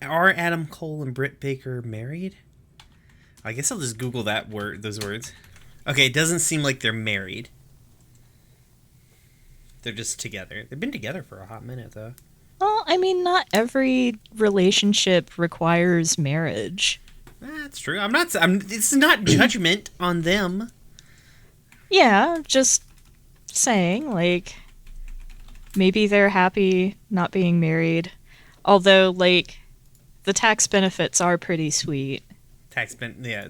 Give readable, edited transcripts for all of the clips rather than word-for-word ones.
Are Adam Cole and Britt Baker married? I guess I'll just Google those words. Okay, it doesn't seem like they're married. They're just together. They've been together for a hot minute, though. Well, I mean, not every relationship requires marriage. That's true. It's not judgment on them. Yeah, just saying, like, maybe they're happy not being married. Although, like, the tax benefits are pretty sweet. Yeah.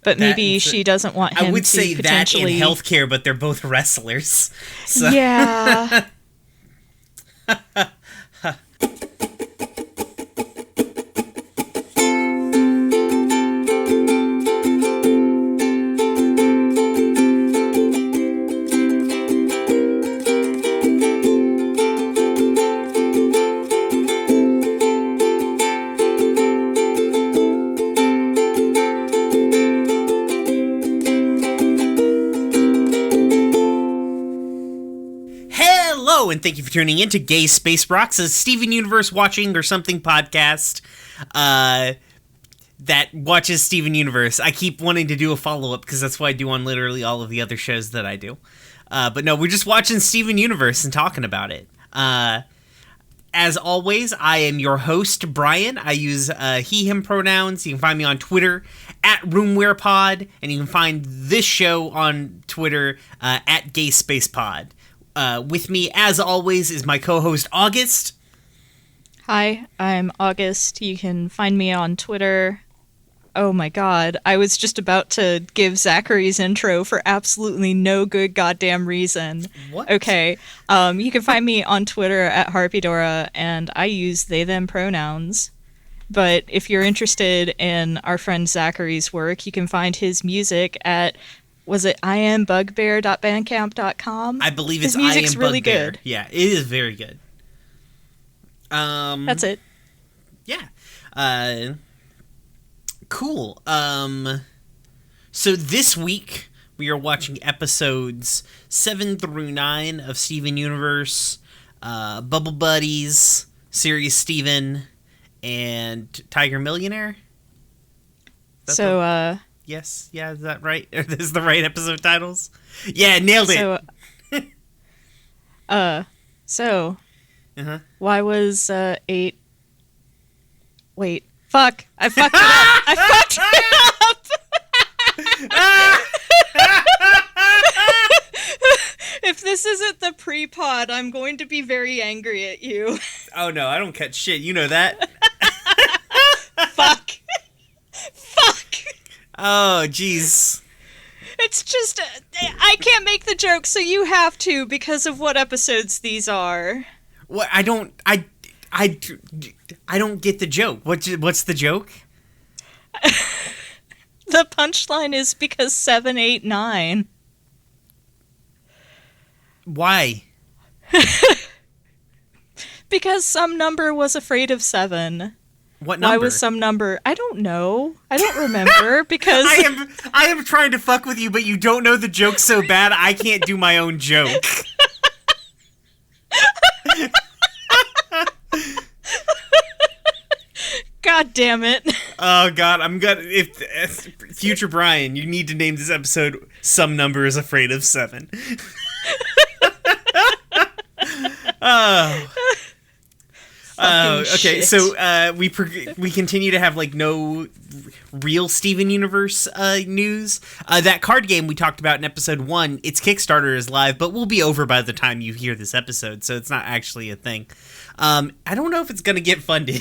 But maybe she doesn't want him to I would say potentially... that in healthcare, but they're both wrestlers. So. Yeah. And thank you for tuning in to Gay Space Rocks, a Steven Universe watching or something podcast that watches Steven Universe. I keep wanting to do a follow-up because that's what I do on literally all of the other shows that I do. But no, we're just watching Steven Universe and talking about it. As always, I am your host, Brian. I use he, him pronouns. You can find me on Twitter at RoomWarePod, and you can find this show on Twitter at Gay Space Pod. With me, as always, is my co-host, August. Hi, I'm August. You can find me on Twitter. Oh my god, I was just about to give Zachary's intro for absolutely no good goddamn reason. What? Okay, you can find me on Twitter at Harpydora, and I use they, them pronouns. But if you're interested in our friend Zachary's work, you can find his music at... Was it iambugbear.bandcamp.com? I believe it's I Am music's really Bugbear. good. Yeah, it is very good. That's it. Yeah. Cool. So this week we are watching episodes 7 through 9 of Steven Universe, Bubble Buddies, Serious Steven, and Tiger Millionaire. Yes, yeah, is that right? Are those the right episode titles? Yeah, nailed it. Why was 8... Wait, fuck, I fucked it up. I fucked it up. If this isn't the pre-pod, I'm going to be very angry at you. Oh no, I don't catch shit. You know that. Fuck. Oh, jeez. It's just, I can't make the joke, so you have to because of what episodes these are. What? I don't get the joke. What's the joke? The punchline is because 7, 8, 9. Why? Because some number was afraid of 7. What number? Why was some number? I don't know. I don't remember because I am trying to fuck with you, but you don't know the joke so bad I can't do my own joke. God damn it. Oh god, if future Brian, you need to name this episode Some Number is Afraid of 7. Okay, shit. so we continue to have like no real Steven Universe news. That card game we talked about in episode 1, its Kickstarter is live, but will be over by the time you hear this episode, so it's not actually a thing. I don't know if it's gonna get funded.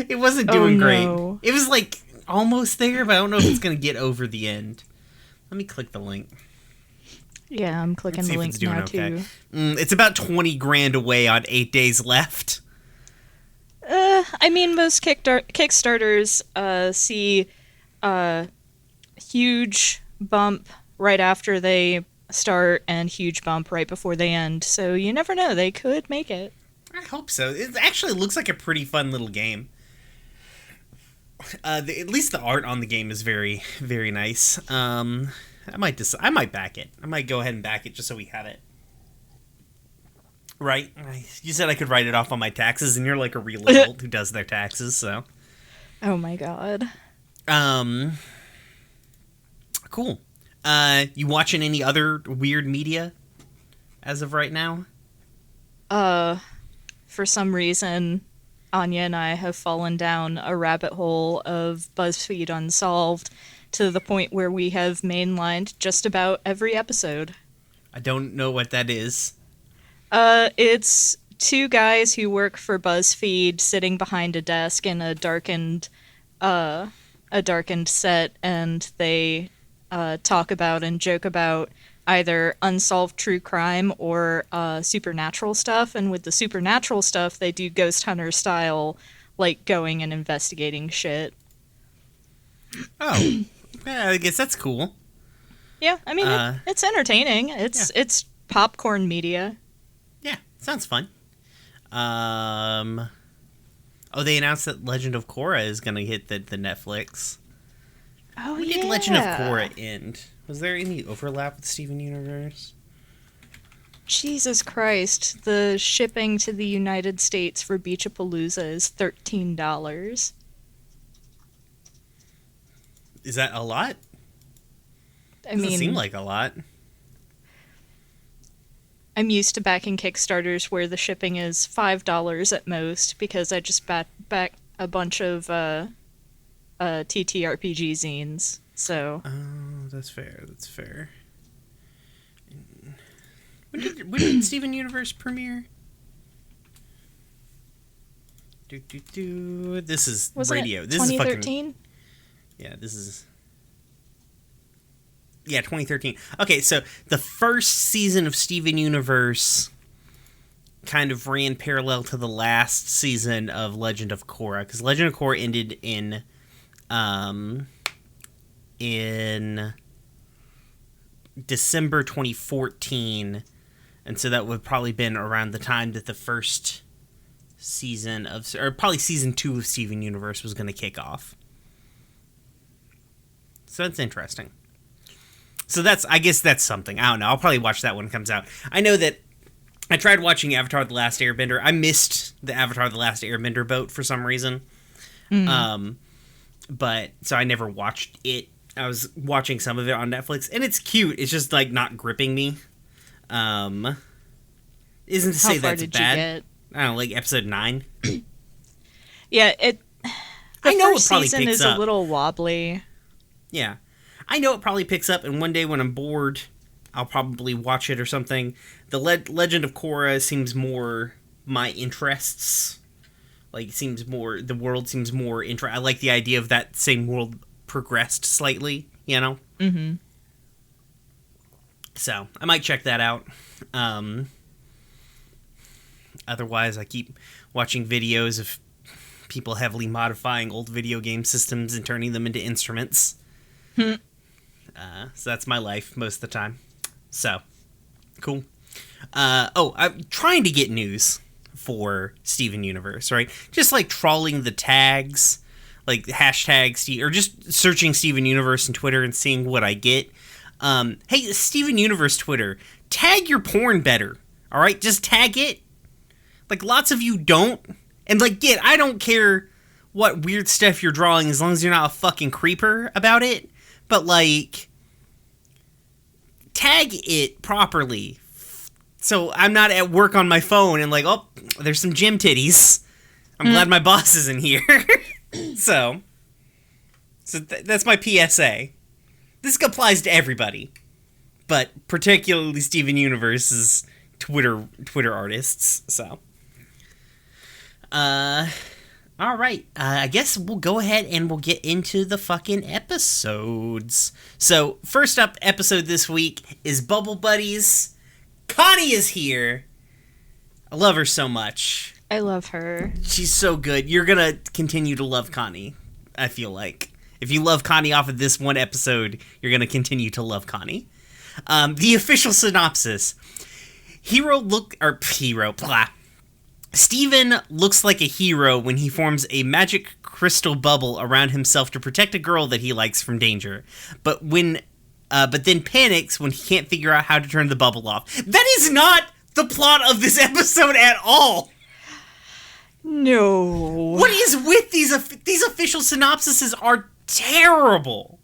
It wasn't doing great. It was like almost there, but I don't know if it's gonna get over the end. Let me click the link. Yeah, I'm clicking the link now too. It's about 20 grand away on 8 days left. I mean, most Kickstarters see a huge bump right after they start and huge bump right before they end. So you never know. They could make it. I hope so. It actually looks like a pretty fun little game. At least the art on the game is very, very nice. I might back it. I might go ahead and back it just so we have it. Right? You said I could write it off on my taxes, and you're like a real adult who does their taxes, so. Oh my god. Cool. You watching any other weird media as of right now? For some reason, Anya and I have fallen down a rabbit hole of BuzzFeed Unsolved to the point where we have mainlined just about every episode. I don't know what that is. It's two guys who work for BuzzFeed sitting behind a desk in a darkened set, and they talk about and joke about either unsolved true crime or supernatural stuff. And with the supernatural stuff, they do Ghost Hunter style, like going and investigating shit. Oh, yeah, I guess that's cool. Yeah, I mean, it's entertaining. It's popcorn media. Yeah, sounds fun. Oh, they announced that Legend of Korra is going to hit the Netflix. Oh, When did Legend of Korra end? Was there any overlap with Steven Universe? Jesus Christ. The shipping to the United States for Beachapalooza is $13. Is that a lot? I Doesn't mean, seem like a lot. I'm used to backing Kickstarters where the shipping is $5 at most because I just back a bunch of TTRPG zines. So. Oh, that's fair. That's fair. When did Steven Universe premiere? This is Was radio. it This 2013? is fucking. Yeah, this is. Yeah, 2013. Okay, so the first season of Steven Universe kind of ran parallel to the last season of Legend of Korra, because Legend of Korra ended in December 2014, and so that would have probably been around the time that the first season of, or probably season 2 of Steven Universe was going to kick off. So that's interesting. So I guess that's something. I don't know. I'll probably watch that when it comes out. I know that I tried watching Avatar The Last Airbender. I missed the Avatar The Last Airbender boat for some reason. But, so I never watched it. I was watching some of it on Netflix, and it's cute. It's just, like, not gripping me. Isn't to say that's bad. You get? I don't know, like episode 9. Yeah, I know first it probably season picks is up. a little wobbly. Yeah. I know it probably picks up, and one day when I'm bored, I'll probably watch it or something. The Legend of Korra seems more my interests. Like, the world seems more I like the idea of that same world progressed slightly, you know? Mm-hmm. So, I might check that out. Otherwise, I keep watching videos of people heavily modifying old video game systems and turning them into instruments. So that's my life most of the time. So, cool. I'm trying to get news for Steven Universe, right? Just like trawling the tags, like hashtag or just searching Steven Universe in Twitter and seeing what I get. Hey, Steven Universe Twitter, tag your porn better, all right? Just tag it. Like, lots of you don't. And, like, I don't care what weird stuff you're drawing as long as you're not a fucking creeper about it. But, like, tag it properly. So I'm not at work on my phone and like, oh, there's some gym titties. I'm glad my boss isn't here. So that's my PSA. This applies to everybody, but particularly Steven Universe's Twitter artists. So, all right. I guess we'll go ahead and we'll get into the fucking episodes. So, first up episode this week is Bubble Buddies. Connie is here. I love her so much. I love her. She's so good. You're gonna continue to love Connie, I feel like. If you love Connie off of this one episode, you're gonna continue to love Connie. The official synopsis. Steven looks like a hero when he forms a magic crystal bubble around himself to protect a girl that he likes from danger. But then panics when he can't figure out how to turn the bubble off. That is not the plot of this episode at all. No. What is with these official synopsises are terrible.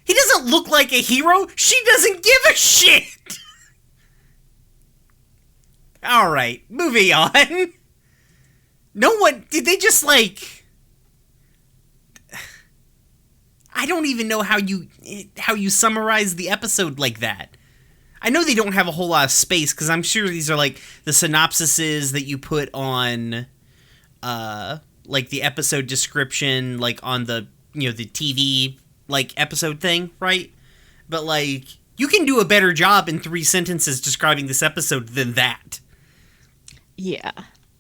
He doesn't look like a hero. She doesn't give a shit. All right, moving on. No one... Did they just, like... I don't even know how you summarize the episode like that. I know they don't have a whole lot of space, because I'm sure these are, like, the synopsises that you put on, like, the episode description, like, on the, you know, the TV, like, episode thing, right? But, like, you can do a better job in 3 sentences describing this episode than that. Yeah.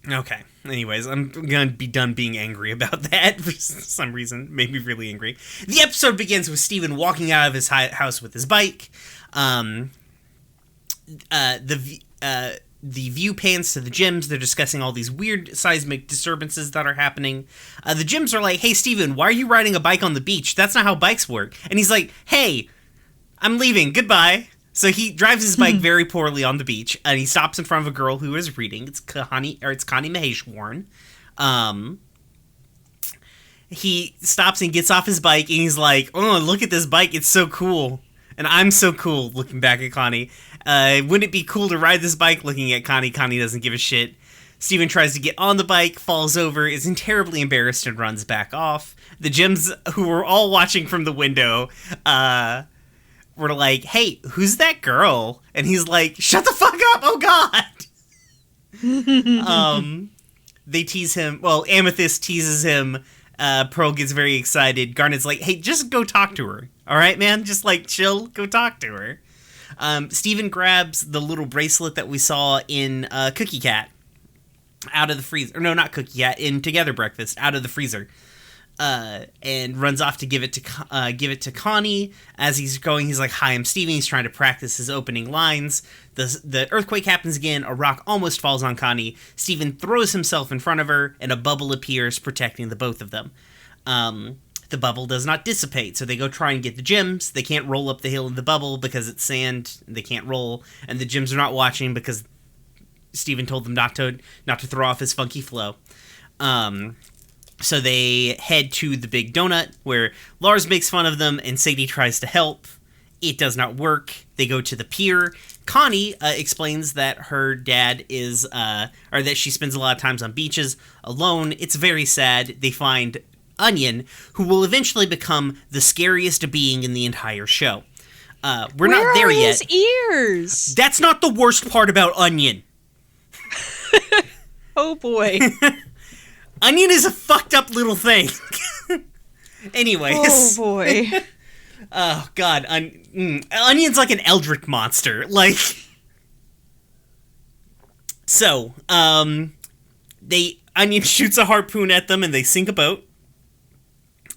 Okay. Anyways, I'm gonna be done being angry about that for some reason. Made me really angry. The episode begins with Steven walking out of his house with his bike. The view pans to the gyms. They're discussing all these weird seismic disturbances that are happening. The gyms are like, hey, Steven, why are you riding a bike on the beach? That's not how bikes work. And he's like, hey, I'm leaving. Goodbye. So he drives his bike very poorly on the beach, and he stops in front of a girl who is reading. It's Connie Maheshwaran. He stops and gets off his bike, and he's like, oh, look at this bike. It's so cool. And I'm so cool, looking back at Connie. Wouldn't it be cool to ride this bike? Looking at Connie. Connie doesn't give a shit. Steven tries to get on the bike, falls over, is terribly embarrassed, and runs back off. The gyms, who were all watching from the window, were like, hey, who's that girl? And he's like, shut the fuck up, oh god! They tease him. Well, Amethyst teases him. Pearl gets very excited. Garnet's like, hey, just go talk to her. All right, man? Just, like, chill. Go talk to her. Steven grabs the little bracelet that we saw in Cookie Cat out of the freezer. Or no, not Cookie Cat. In Together Breakfast, out of the freezer. And runs off to give it to Connie. As he's going, he's like, hi, I'm Steven. He's trying to practice his opening lines. The earthquake happens again. A rock almost falls on Connie. Steven throws himself in front of her, and a bubble appears, protecting the both of them. The bubble does not dissipate, so they go try and get the gyms. They can't roll up the hill in the bubble because it's sand. They can't roll, and the gyms are not watching because Steven told them not to throw off his funky flow. So they head to the Big Donut, where Lars makes fun of them, and Sadie tries to help. It does not work. They go to the pier. Connie explains that her dad is, or that she spends a lot of times on beaches alone. It's very sad. They find Onion, who will eventually become the scariest being in the entire show. We're not there yet. His ears? That's not the worst part about Onion. Oh boy. Onion is a fucked up little thing. Anyways. Oh boy. Oh god. Onion's like an eldritch monster. Like. So, Onion shoots a harpoon at them and they sink a boat.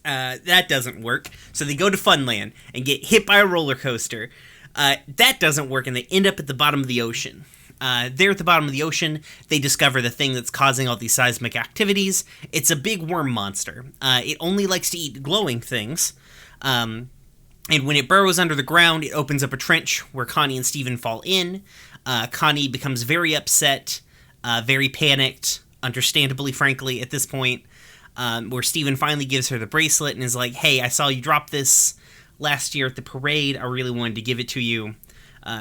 That doesn't work. So they go to Funland and get hit by a roller coaster. That doesn't work, and they end up at the bottom of the ocean. There at the bottom of the ocean, they discover the thing that's causing all these seismic activities. It's a big worm monster. It only likes to eat glowing things. And when it burrows under the ground, it opens up a trench where Connie and Steven fall in. Connie becomes very upset, very panicked, understandably, frankly, at this point. Where Steven finally gives her the bracelet and is like, hey, I saw you drop this last year at the parade. I really wanted to give it to you.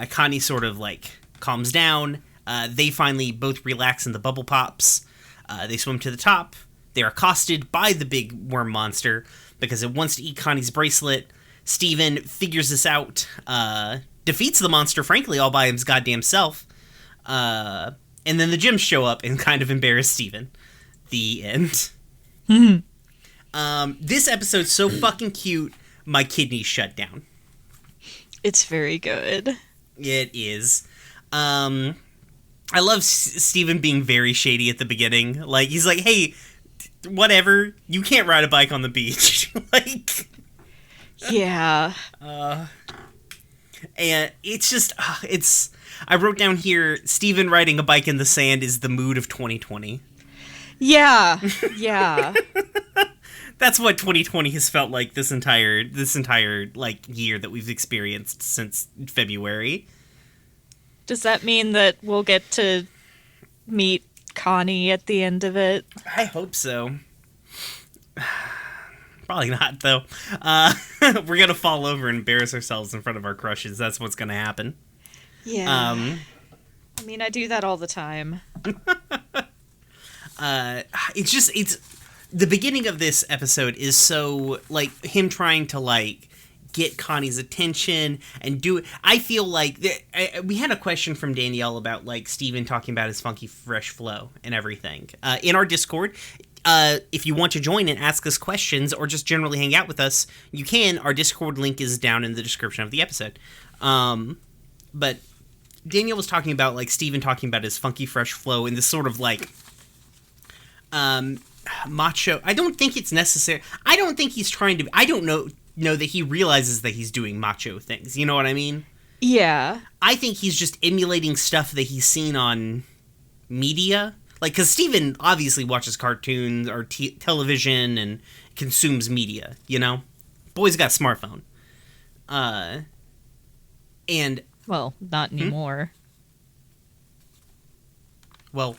Connie sort of, like, calms down. They finally both relax in the bubble pops. They swim to the top. They're accosted by the big worm monster because it wants to eat Connie's bracelet. Steven figures this out, defeats the monster, frankly, all by his goddamn self. And then the gyms show up and kind of embarrass Steven. The end. This episode's so fucking cute, my kidneys shut down. It's very good. It is. I love Steven being very shady at the beginning. Like, he's like, hey, whatever, you can't ride a bike on the beach. Like... Yeah. And it's just, I wrote down here, Steven riding a bike in the sand is the mood of 2020. Yeah. Yeah. That's what 2020 has felt like this entire like year that we've experienced since February. Does that mean that we'll get to meet Connie at the end of it? I hope so. Probably not, though. We're gonna fall over and embarrass ourselves in front of our crushes. That's what's gonna happen. Yeah. I mean, I do that all the time. It's the beginning of this episode is so, like, him trying to, like, get Connie's attention and do it. I feel like we had a question from Danielle about, like, Steven talking about his funky fresh flow and everything in our Discord. If you want to join and ask us questions or just generally hang out with us, you can. Our Discord link is down in the description of the episode. But Danielle was talking about, like, Steven talking about his funky fresh flow and this sort of, like, macho. I don't think it's necessary. I don't think he's trying to. I don't know that he realizes that he's doing macho things. You know what I mean? Yeah. I think he's just emulating stuff that he's seen on media. Like, because Steven obviously watches cartoons or television and consumes media, you know? Boy's got a smartphone. And... Well, not anymore. Well,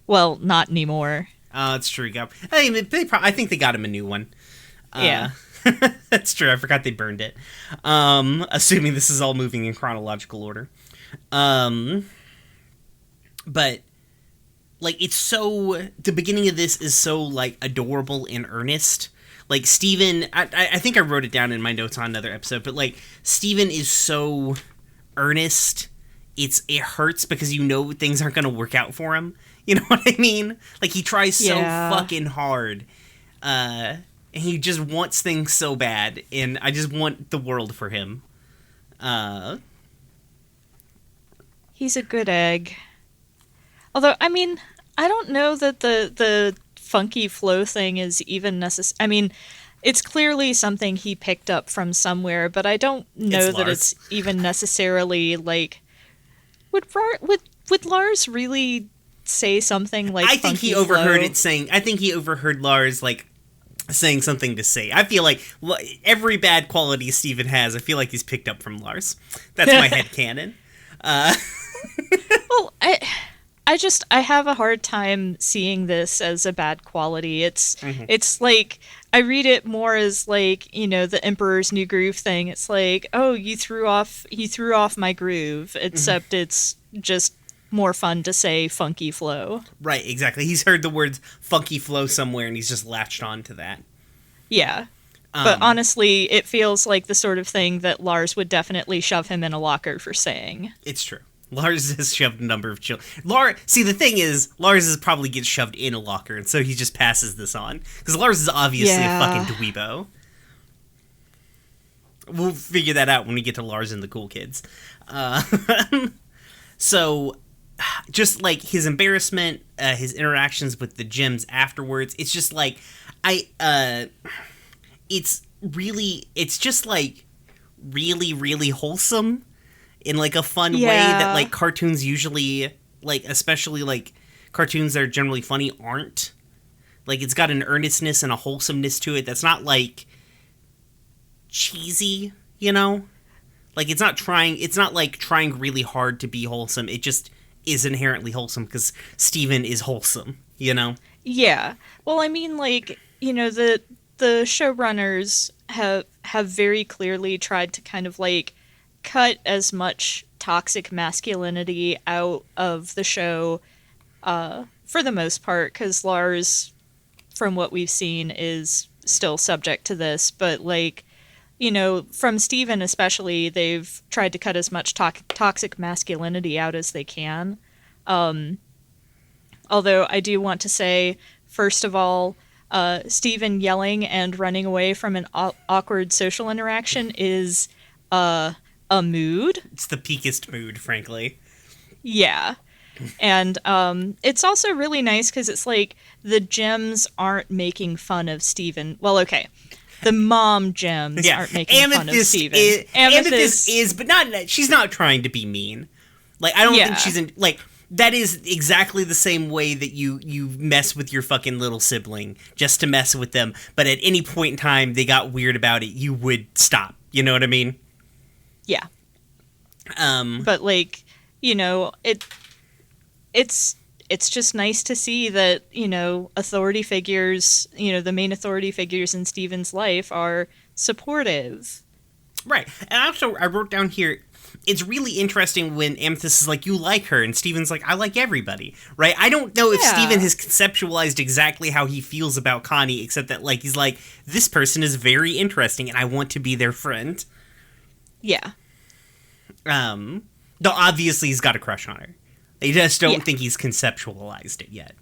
not anymore. It's true. I think they got him a new one. Yeah. That's true. I forgot they burned it. Assuming this is all moving in chronological order. But, like, it's so... The beginning of this is so, like, adorable and earnest. Like, Steven... I think I wrote it down in my notes on another episode, but, like, Steven is so earnest. It hurts because you know things aren't going to work out for him. You know what I mean? Like, he tries so fucking hard. And he just wants things so bad. And I just want the world for him. He's a good egg. Although, I mean, I don't know that the funky flow thing is even necessary. I mean, it's clearly something he picked up from somewhere, but I don't know that it's even necessarily, like... Would Lars really say something like I think he overheard it saying... I think he overheard Lars, like, saying something to say. I feel like every bad quality Steven has, I feel like he's picked up from Lars. That's my headcanon. Well, I have a hard time seeing this as a bad quality. It's like, I read it more as, like, you know, the Emperor's New Groove thing. It's like, oh, he threw off my groove, except it's just more fun to say funky flow. Right, exactly. He's heard the words funky flow somewhere and he's just latched on to that. Yeah. But honestly, it feels like the sort of thing that Lars would definitely shove him in a locker for saying. It's true. Lars has shoved a number of children. See, the thing is, Lars is probably gets shoved in a locker, and so he just passes this on. Because Lars is obviously a fucking dweebo. We'll figure that out when we get to Lars and the Cool Kids. So, just, like, his embarrassment, his interactions with the gyms afterwards, it's just, like, it's just, like, really, really wholesome. In, like, a fun way that, like, cartoons usually, like, especially, like, cartoons that are generally funny aren't. Like, it's got an earnestness and a wholesomeness to it that's not, like, cheesy, you know? Like, it's not, like, trying really hard to be wholesome. It just is inherently wholesome because Steven is wholesome, you know? Yeah. Well, I mean, like, you know, the showrunners have very clearly tried to kind of, like, cut as much toxic masculinity out of the show for the most part, because Lars, from what we've seen, is still subject to this, but, like, you know, from Steven especially, they've tried to cut as much toxic masculinity out as they can. Although I do want to say, first of all, Steven yelling and running away from an awkward social interaction is a mood. It's the peakest mood, frankly. Yeah. And it's also really nice because it's like the gems aren't making fun of Steven. Well, okay. The mom gems aren't making fun of Steven. Amethyst is, but she's not trying to be mean. Like, I don't think she's in, like, that is exactly the same way that you mess with your fucking little sibling just to mess with them. But at any point in time they got weird about it, you would stop. You know what I mean? Yeah. But like, you know, it's it's just nice to see that, you know, authority figures, you know, the main authority figures in Steven's life are supportive. Right. And also, I wrote down here, it's really interesting when Amethyst is like, you like her, and Steven's like, I like everybody, right? I don't know if Steven has conceptualized exactly how he feels about Connie, except that, like, he's like, this person is very interesting, and I want to be their friend. Yeah. Though obviously he's got a crush on her. I just don't think he's conceptualized it yet.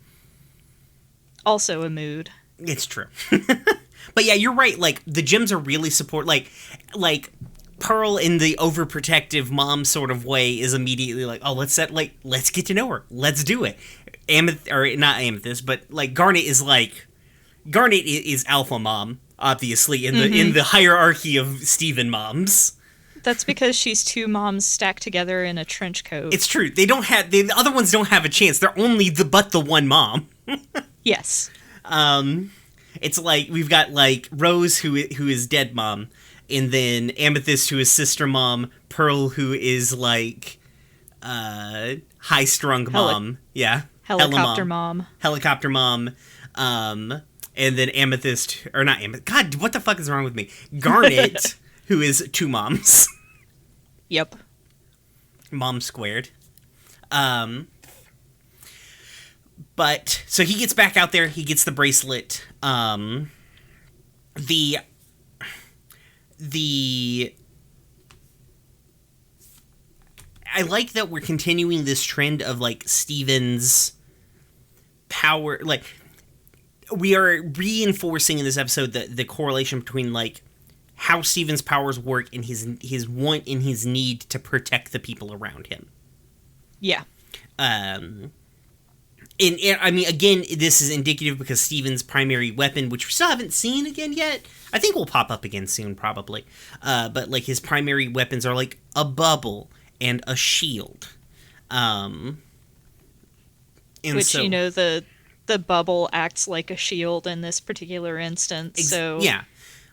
Also a mood. It's true. But yeah, you're right. Like, the gyms are really like Pearl in the overprotective mom sort of way is immediately like, oh, let's get to know her. Let's do it. Not Amethyst, but like Garnet is alpha mom, obviously, in the hierarchy of Steven moms. That's because she's two moms stacked together in a trench coat. It's true. The other ones don't have a chance. They're only the one mom. Yes. It's like we've got like Rose who is dead mom, and then Amethyst who is sister mom, Pearl who is like high strung mom. Yeah. Helicopter mom. Helicopter mom. And then Amethyst, or not Amethyst. God, what the fuck is wrong with me? Garnet who is two moms. Yep. Mom squared. But so he gets back out there. He gets the bracelet. I like that we're continuing this trend of like Steven's power. Like, we are reinforcing in this episode the correlation between like how Steven's powers work and his want and his need to protect the people around him. Yeah. And I mean, again, this is indicative because Steven's primary weapon, which we still haven't seen again yet, I think will pop up again soon, probably. But like his primary weapons are like a bubble and a shield. Which, you know, the bubble acts like a shield in this particular instance. So yeah,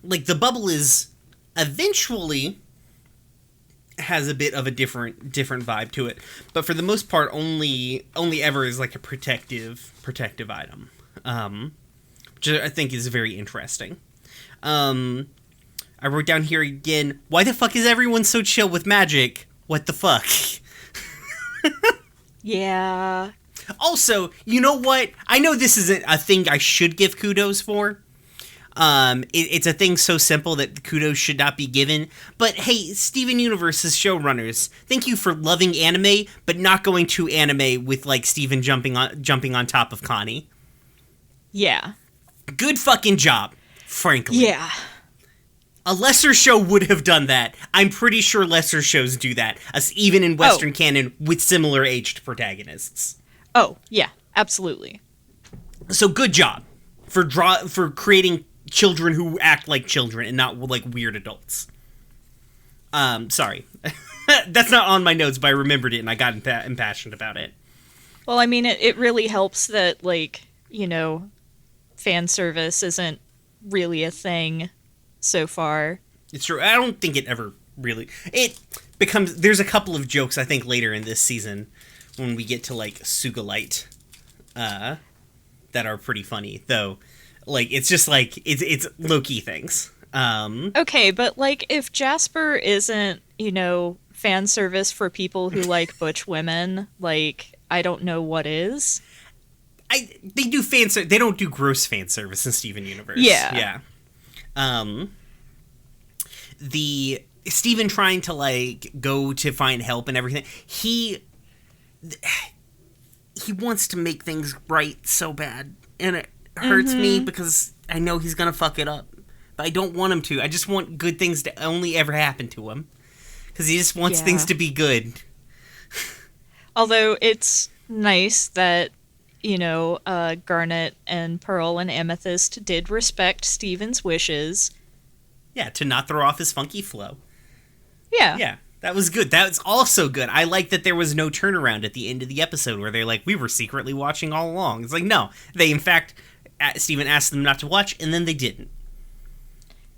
like the bubble is eventually has a bit of a different vibe to it, but for the most part only ever is like a protective item, which I think is very interesting. I wrote down here again, why the fuck is everyone so chill with magic? What the fuck? Yeah. Also, you know what? I know this isn't a thing I should give kudos for. It's a thing so simple that kudos should not be given. But hey, Steven Universe's showrunners, thank you for loving anime, but not going to anime with like Steven jumping on top of Connie. Yeah. Good fucking job, frankly. Yeah. A lesser show would have done that. I'm pretty sure lesser shows do that, even in Western canon with similar aged protagonists. Oh, yeah, absolutely. So good job for creating children who act like children and not like weird adults. Sorry. That's not on my notes, but I remembered it and I got impassioned about it. Well, I mean, it really helps that, like, you know, fan service isn't really a thing so far. It's true. I don't think it ever really... It becomes... There's a couple of jokes, I think, later in this season when we get to, like, Sugalite, that are pretty funny, though. Like, it's just, like, it's low-key things. Okay, but, like, if Jasper isn't, you know, fan service for people who like butch women, like, I don't know what is. They do they don't do gross fan service in Steven Universe. Yeah. The Steven trying to, like, go to find help and everything, he wants to make things right so bad, and it hurts me because I know he's gonna fuck it up, but I don't want him to. I just want good things to only ever happen to him because he just wants things to be good. Although it's nice that, you know, Garnet and Pearl and Amethyst did respect Steven's wishes. Yeah, to not throw off his funky flow. Yeah, that was good. That was also good. I like that there was no turnaround at the end of the episode where they're like, we were secretly watching all along. It's like, no, they in fact, Steven asked them not to watch, and then they didn't.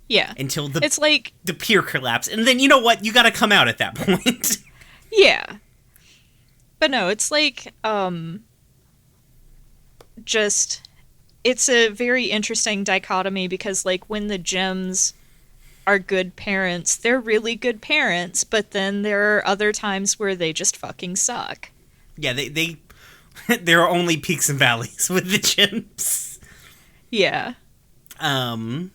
Yeah. Until it's like the pier collapsed. And then, you know what? You gotta come out at that point. Yeah. But no, it's like, just, it's a very interesting dichotomy because, like, when the gems are good parents, they're really good parents, but then there are other times where they just fucking suck. Yeah, they there are only peaks and valleys with the gems. Yeah. Um,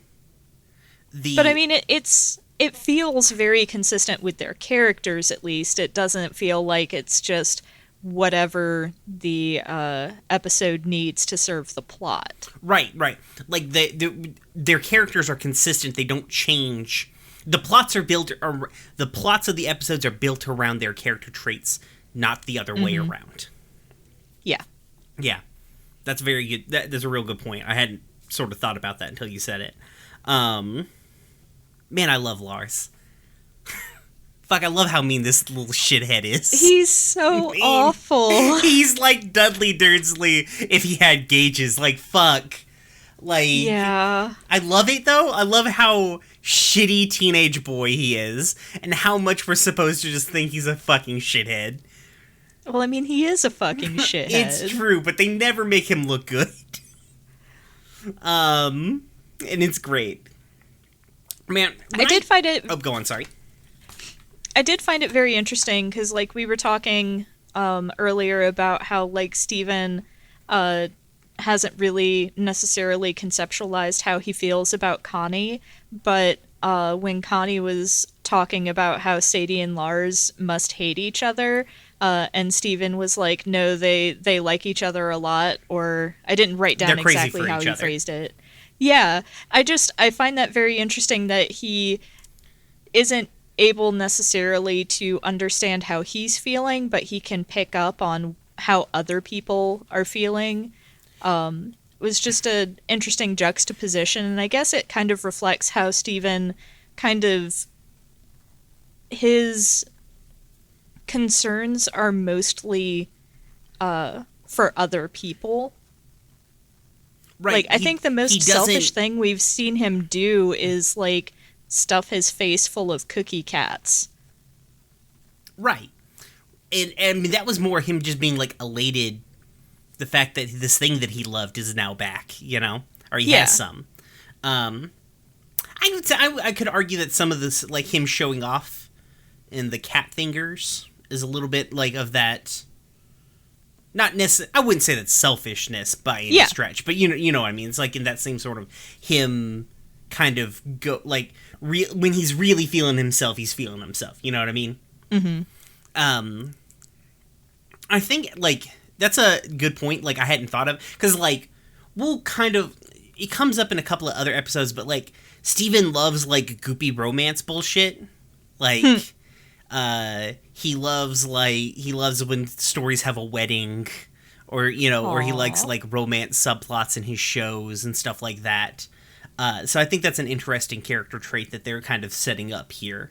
But I mean, it feels very consistent with their characters. At least it doesn't feel like it's just whatever the episode needs to serve the plot. right. Like their characters are consistent. They don't change. The plots are built. The plots of the episodes are built around their character traits, not the other way around. Yeah. Yeah, that's very good. That's a real good point. I hadn't sort of thought about that until you said it. Man, I love Lars. Fuck, I love how mean this little shithead is. He's so awful. He's like Dudley Dursley if he had gauges. Like, fuck. Like, Yeah. I love it, though. I love how shitty teenage boy he is, and how much we're supposed to just think he's a fucking shithead. Well, I mean, he is a fucking shithead. It's true, but they never make him look good. And it's great. Man, I did find it... Oh, go on, sorry. I did find it very interesting because, like, we were talking earlier about how, like, Steven hasn't really necessarily conceptualized how he feels about Connie, but when Connie was talking about how Sadie and Lars must hate each other, and Steven was like, no, they like each other a lot, or I didn't write down exactly how he phrased it. Yeah, I find that very interesting that he isn't able necessarily to understand how he's feeling, but he can pick up on how other people are feeling. It was just an interesting juxtaposition, and I guess it kind of reflects how Steven kind of, his concerns are mostly for other people. Right. Like, I think the most selfish thing we've seen him do is, like, stuff his face full of cookie cats. Right. And I mean, that was more him just being, like, elated the fact that this thing that he loved is now back, you know? Or he has some. I would say, I could argue that some of this, like, him showing off in the cat fingers is a little bit, like, of that... Not necessarily... I wouldn't say that's selfishness by any stretch, but you know what I mean? It's, like, in that same sort of him kind of go... Like, when he's really feeling himself, he's feeling himself. You know what I mean? Mm-hmm. I think, like... That's a good point, like, I hadn't thought of. Because, like, we'll kind of... It comes up in a couple of other episodes, but, like, Steven loves, like, goopy romance bullshit. Like, he loves when stories have a wedding. Or, you know, or he likes, like, romance subplots in his shows and stuff like that. So I think that's an interesting character trait that they're kind of setting up here.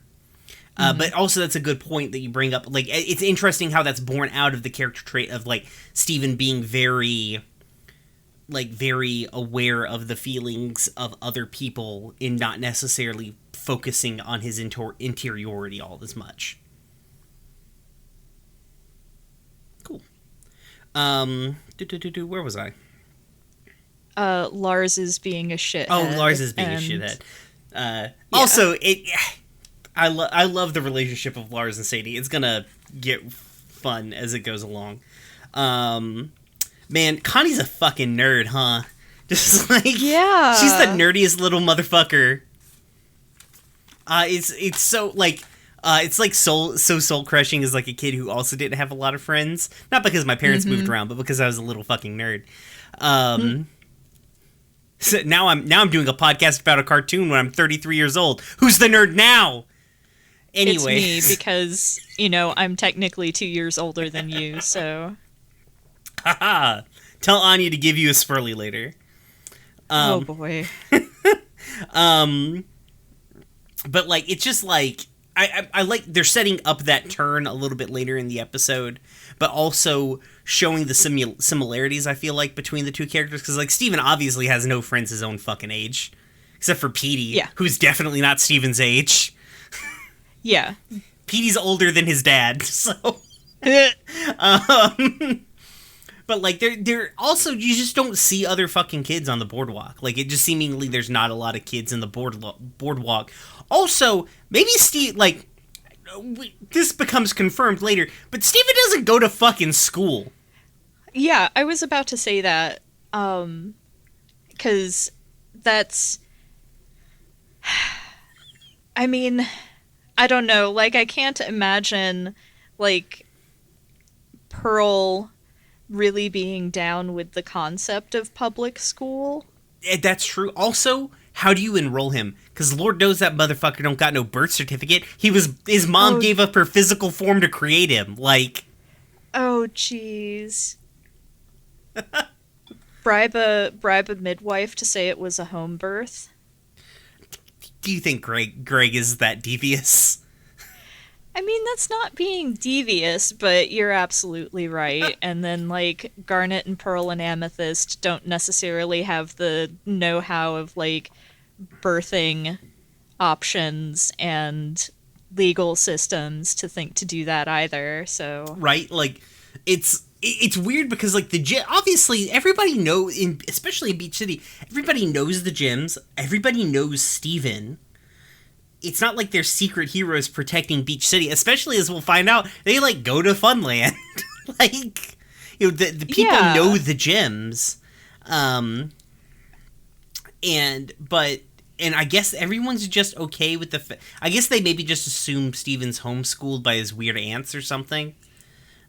But also that's a good point that you bring up. Like, it's interesting how that's born out of the character trait of, like, Steven being very aware of the feelings of other people and not necessarily focusing on his interiority all as much. Cool. Where was I? Lars is being a shithead. Oh, Lars is being a shithead. Also, I love the relationship of Lars and Sadie. It's gonna get fun as it goes along. Man, Connie's a fucking nerd, huh? Just like, she's the nerdiest little motherfucker. It's so like, it's like soul crushing as like a kid who also didn't have a lot of friends. Not because my parents moved around, but because I was a little fucking nerd. So now I'm doing a podcast about a cartoon when I'm 33 years old. Who's the nerd now? Anyway, it's me because, you know, I'm technically 2 years older than you, so. Haha. Tell Anya to give you a Spurly later. Oh boy. But like, it's just like, I like they're setting up that turn a little bit later in the episode, but also showing the similarities, I feel like, between the two characters. Because, like, Steven obviously has no friends his own fucking age. Except for Petey, who's definitely not Steven's age. Yeah. Petey's older than his dad, so. But like, they're also, you just don't see other fucking kids on the boardwalk. Like, it just seemingly there's not a lot of kids in the boardwalk. Also, maybe Steve, like, this becomes confirmed later, but Steven doesn't go to fucking school. Yeah, I was about to say that, because that's, I mean, I don't know, like, I can't imagine, like, Pearl really being down with the concept of public school. That's true. Also, how do you enroll him? Because Lord knows that motherfucker don't got no birth certificate. His mom gave up her physical form to create him. Like, oh jeez. bribe a midwife to say it was a home birth. Do you think Greg is that devious? I mean, that's not being devious, but you're absolutely right. And then, like, Garnet and Pearl and Amethyst don't necessarily have the know-how of, like, birthing options and legal systems to think to do that either, so... Right? Like, it's weird because, like, obviously, everybody especially in Beach City, everybody knows the gyms, everybody knows Steven. It's not like they're secret heroes protecting Beach City, especially as we'll find out, they, like, go to Funland. Like, you know, the people know the gyms. And I guess everyone's just okay with I guess they maybe just assume Steven's homeschooled by his weird aunts or something.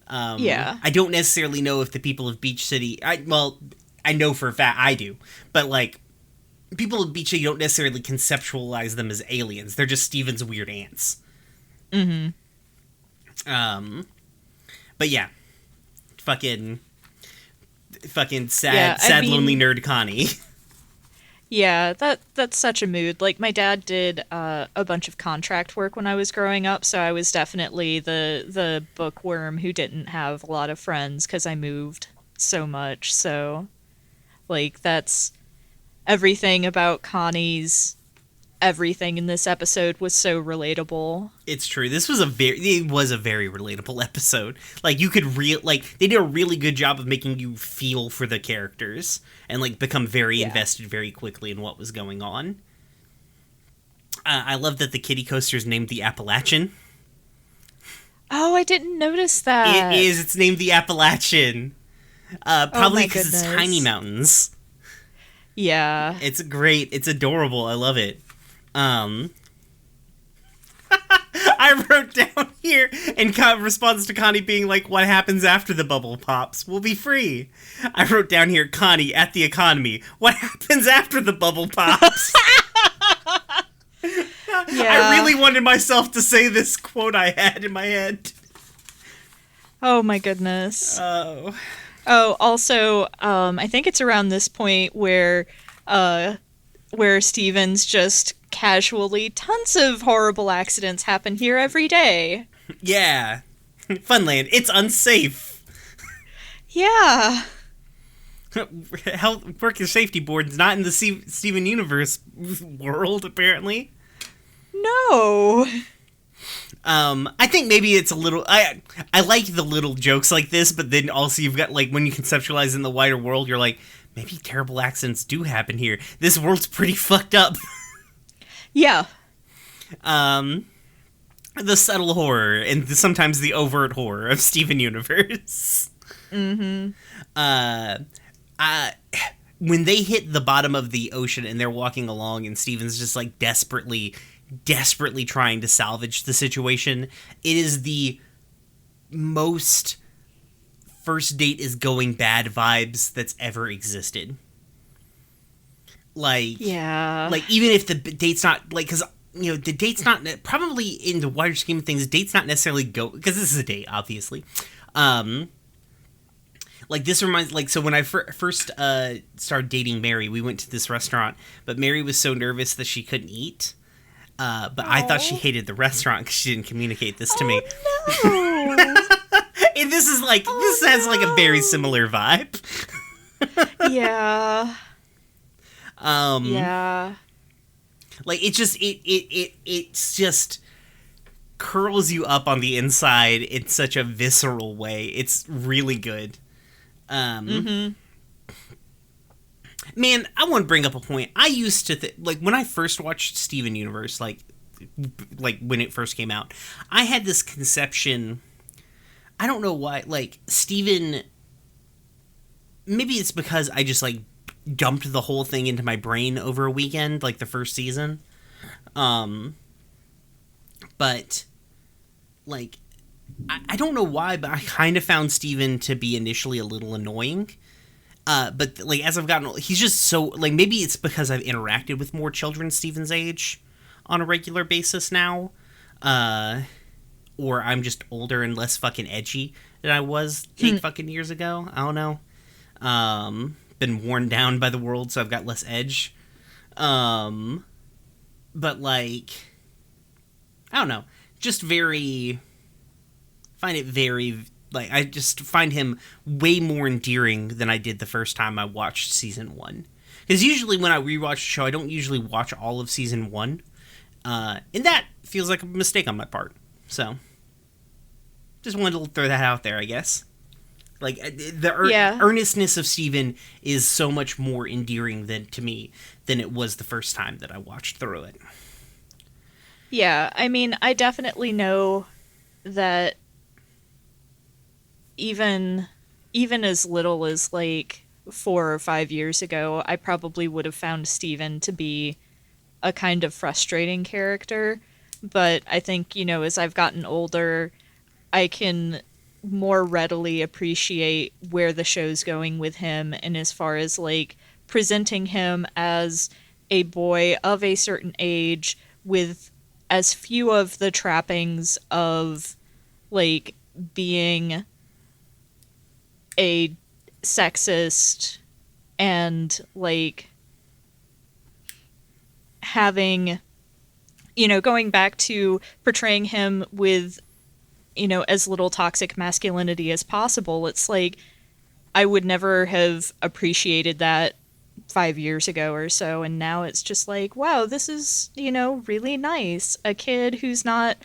I don't necessarily know if the people of Beach City, I know for a fact I do, but, like, people of Beach City don't necessarily conceptualize them as aliens. They're just Steven's weird aunts. Mm-hmm. But yeah. Fucking sad, lonely nerd Connie. Yeah, that's such a mood. Like, my dad did a bunch of contract work when I was growing up, so I was definitely the bookworm who didn't have a lot of friends because I moved so much. So, like, that's... Everything about Connie's everything in this episode was so relatable. It's true. It was a very relatable episode. Like, you could they did a really good job of making you feel for the characters and, like, become very invested very quickly in what was going on. I love that the kiddie coaster is named the Appalachian. Oh, I didn't notice that. It's named the Appalachian. Probably because it's tiny mountains. Yeah. It's great. It's adorable. I love it. I wrote down here in response to Connie being like, what happens after the bubble pops? We'll be free. I wrote down here, Connie at the economy. What happens after the bubble pops? I really wanted myself to say this quote I had in my head. Oh my goodness. Oh. Oh, also, I think it's around this point where Steven's just casually, tons of horrible accidents happen here every day. Yeah. Funland, it's unsafe. Yeah. Health Worker Safety Board's not in the Steven Universe world, apparently. No. I think maybe it's a little... I like the little jokes like this, but then also you've got, like, when you conceptualize in the wider world, you're like, maybe terrible accidents do happen here. This world's pretty fucked up. Yeah. The subtle horror and sometimes the overt horror of Steven Universe. Mm-hmm. When they hit the bottom of the ocean and they're walking along and Steven's just, like, desperately trying to salvage the situation, it is the most first date is going bad vibes that's ever existed. Like, yeah, like, even if the date's not, like, because, you know, the date's not, probably in the wider scheme of things, date's not necessarily because this is a date, obviously. Like, this reminds, like, so when I first started dating Mary, we went to this restaurant, but Mary was so nervous that she couldn't eat. But aww. I thought she hated the restaurant because she didn't communicate this to me. No. And this is like, this has like a very similar vibe. Yeah. Yeah. Like, it's just curls you up on the inside in such a visceral way. It's really good. Man, I want to bring up a point. I used to like when I first watched Steven Universe, like when it first came out, I had this conception. I don't know why. Like Steven, maybe it's because I just like dumped the whole thing into my brain over a weekend, like the first season. But like I don't know why, but I kind of found Steven to be initially a little annoying. But like as I've gotten older, he's just so like maybe it's because I've interacted with more children Steven's age on a regular basis now, or I'm just older and less fucking edgy than I was 8 fucking years ago. I don't know. Been worn down by the world, so I've got less edge. But like I don't know, just find it very. Like, I just find him way more endearing than I did the first time I watched Season 1. Because usually when I rewatch a show, I don't usually watch all of Season 1. And that feels like a mistake on my part. So, just wanted to throw that out there, I guess. Like, the earnestness of Steven is so much more endearing to me than it was the first time that I watched through it. Yeah, I mean, I definitely know that even as little as like 4 or 5 years ago, I probably would have found Steven to be a kind of frustrating character. But I think, as I've gotten older, I can more readily appreciate where the show's going with him, and as far as like presenting him as a boy of a certain age with as few of the trappings of like being a sexist and like having, going back to portraying him with, as little toxic masculinity as possible. It's like I would never have appreciated that 5 years ago or so, and now it's just like, wow, this is, really nice. A kid who's not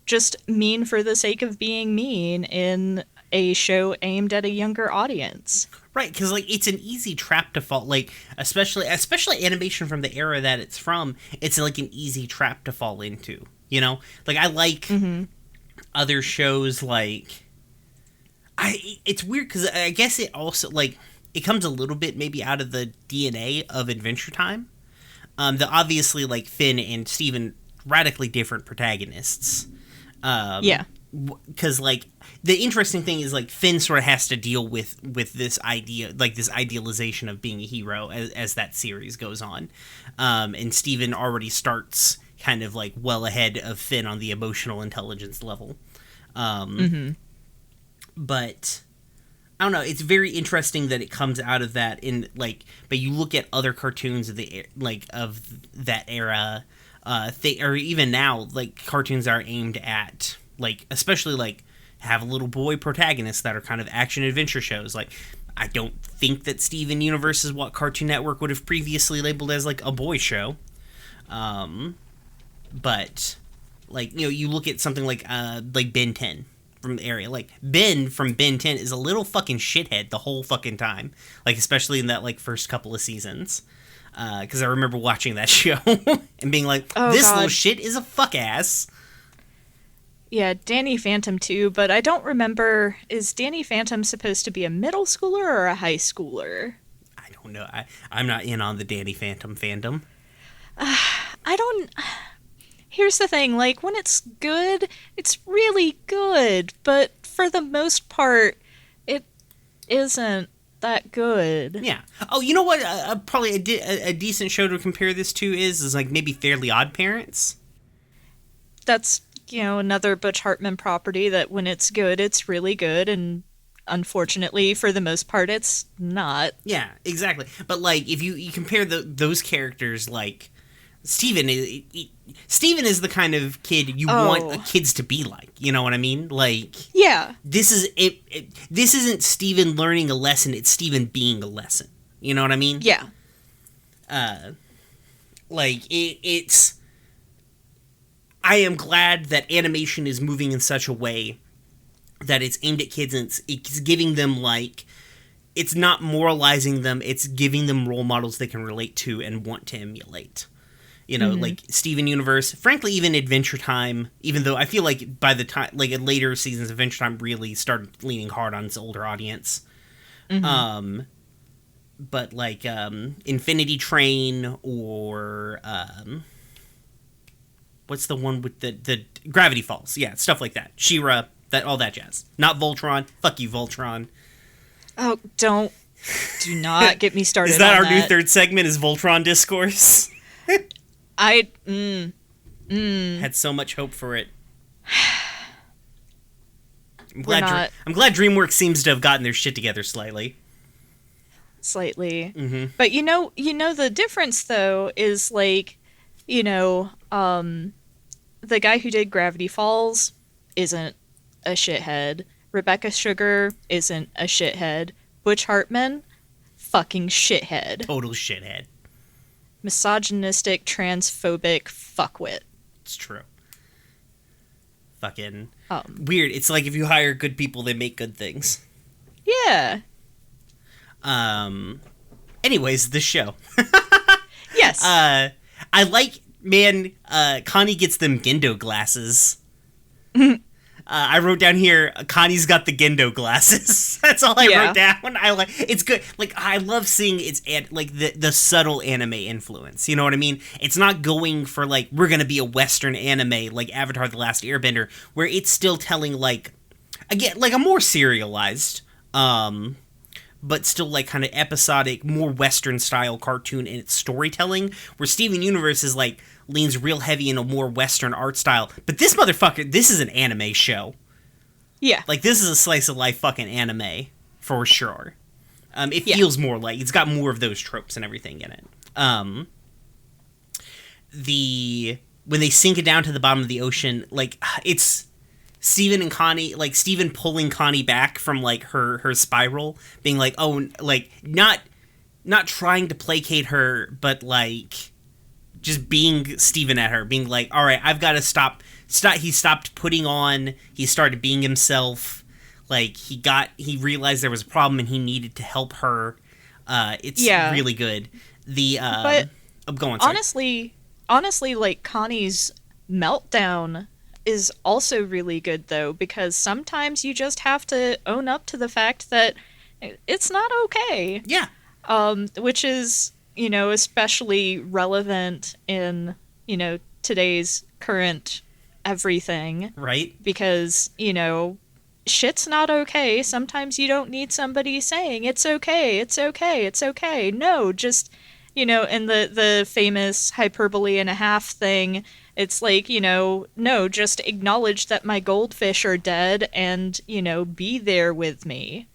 just mean for the sake of being mean in a show aimed at a younger audience. Right, because like it's an easy trap to fall, like especially animation from the era that it's from. It's like an easy trap to fall into. Like I like other shows like It's weird because I guess it also like it comes a little bit maybe out of the DNA of Adventure Time. The obviously like Finn and Steven, radically different protagonists. Yeah. Because like the interesting thing is like Finn sort of has to deal with this idea, like this idealization of being a hero as that series goes on, and Steven already starts kind of like well ahead of Finn on the emotional intelligence level. But I don't know, it's very interesting that it comes out of that in like, but you look at other cartoons of that era, or even now, like cartoons that are aimed at like, especially like have little boy protagonists that are kind of action adventure shows. Like, I don't think that Steven Universe is what Cartoon Network would have previously labeled as like a boy show. But like, you look at something like Ben 10 from the area. Like Ben from Ben 10 is a little fucking shithead the whole fucking time. Like, especially in that like first couple of seasons. Because I remember watching that show and being like, this little shit is a fuck ass. Yeah, Danny Phantom too, but I don't remember, is Danny Phantom supposed to be a middle schooler or a high schooler? I don't know. I'm not in on the Danny Phantom fandom. Here's the thing, like, when it's good, it's really good, but for the most part, it isn't that good. Yeah. Oh, you know what? Probably a decent show to compare this to is like maybe Fairly Odd Parents. That's, another Butch Hartman property that when it's good, it's really good, and unfortunately, for the most part, it's not. Yeah, exactly. But like, if you compare those characters, like Steven is the kind of kid you want kids to be like. You know what I mean? Like, yeah, this is it. This isn't Steven learning a lesson; it's Steven being a lesson. You know what I mean? Yeah. Like it's. I am glad that animation is moving in such a way that it's aimed at kids, and it's giving them, like, it's not moralizing them, it's giving them role models they can relate to and want to emulate. You know, like Steven Universe, frankly, even Adventure Time, even though I feel like by the time, like, in later seasons, Adventure Time really started leaning hard on its older audience. But, like, Infinity Train, or, what's the one with the Gravity Falls? Yeah, stuff like that. She-Ra, all that jazz. Not Voltron. Fuck you, Voltron. Oh, do not get me started Is that on our new third segment, is Voltron Discourse? Had so much hope for it. I'm glad DreamWorks seems to have gotten their shit together slightly. But you know the difference though is, like, you know, the guy who did Gravity Falls isn't a shithead. Rebecca Sugar isn't a shithead. Butch Hartman, fucking shithead. Total shithead. Misogynistic, transphobic fuckwit. It's true. Fucking weird. It's like if you hire good people, they make good things. Yeah. Anyways, the show. Yes. I like, man, Connie gets them Gendo glasses. I wrote down here, Connie's got the Gendo glasses. That's all I wrote down. It's good. Like, I love seeing the subtle anime influence. You know what I mean? It's not going for, like, we're gonna be a Western anime like Avatar: The Last Airbender, where it's still telling, like, again, like a more serialized, but still, like, kind of episodic, more Western style cartoon in its storytelling, where Steven Universe is, like, leans real heavy in a more Western art style. But this motherfucker, this is an anime show. Yeah. Like, this is a slice of life fucking anime, for sure. It feels more like, it's got more of those tropes and everything in it. When they sink it down to the bottom of the ocean, like, it's Steven and Connie, like, Steven pulling Connie back from, like, her spiral, being like, oh, like, not trying to placate her, but, like, just being Steven at her, being like, all right, I've got to stop. He stopped putting on, he started being himself. Like, he realized there was a problem and he needed to help her. It's really good. But go on, sorry. Honestly, like, Connie's meltdown is also really good, though, because sometimes you just have to own up to the fact that it's not okay. Yeah. Which is, you know, especially relevant in, you know, today's current everything. Right. Because, you know, shit's not okay. Sometimes you don't need somebody saying, it's okay, it's okay, it's okay. No, just, you know, and the famous hyperbole and a half thing, it's like, you know, no, just acknowledge that my goldfish are dead and, you know, be there with me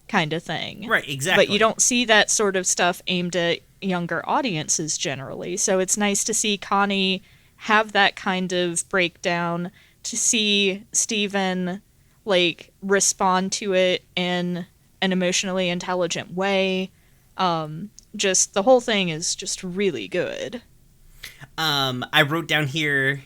kind of thing. Right, exactly. But you don't see that sort of stuff aimed at younger audiences generally. So it's nice to see Connie have that kind of breakdown, to see Steven, like, respond to it in an emotionally intelligent way. Just the whole thing is just really good. I wrote down here,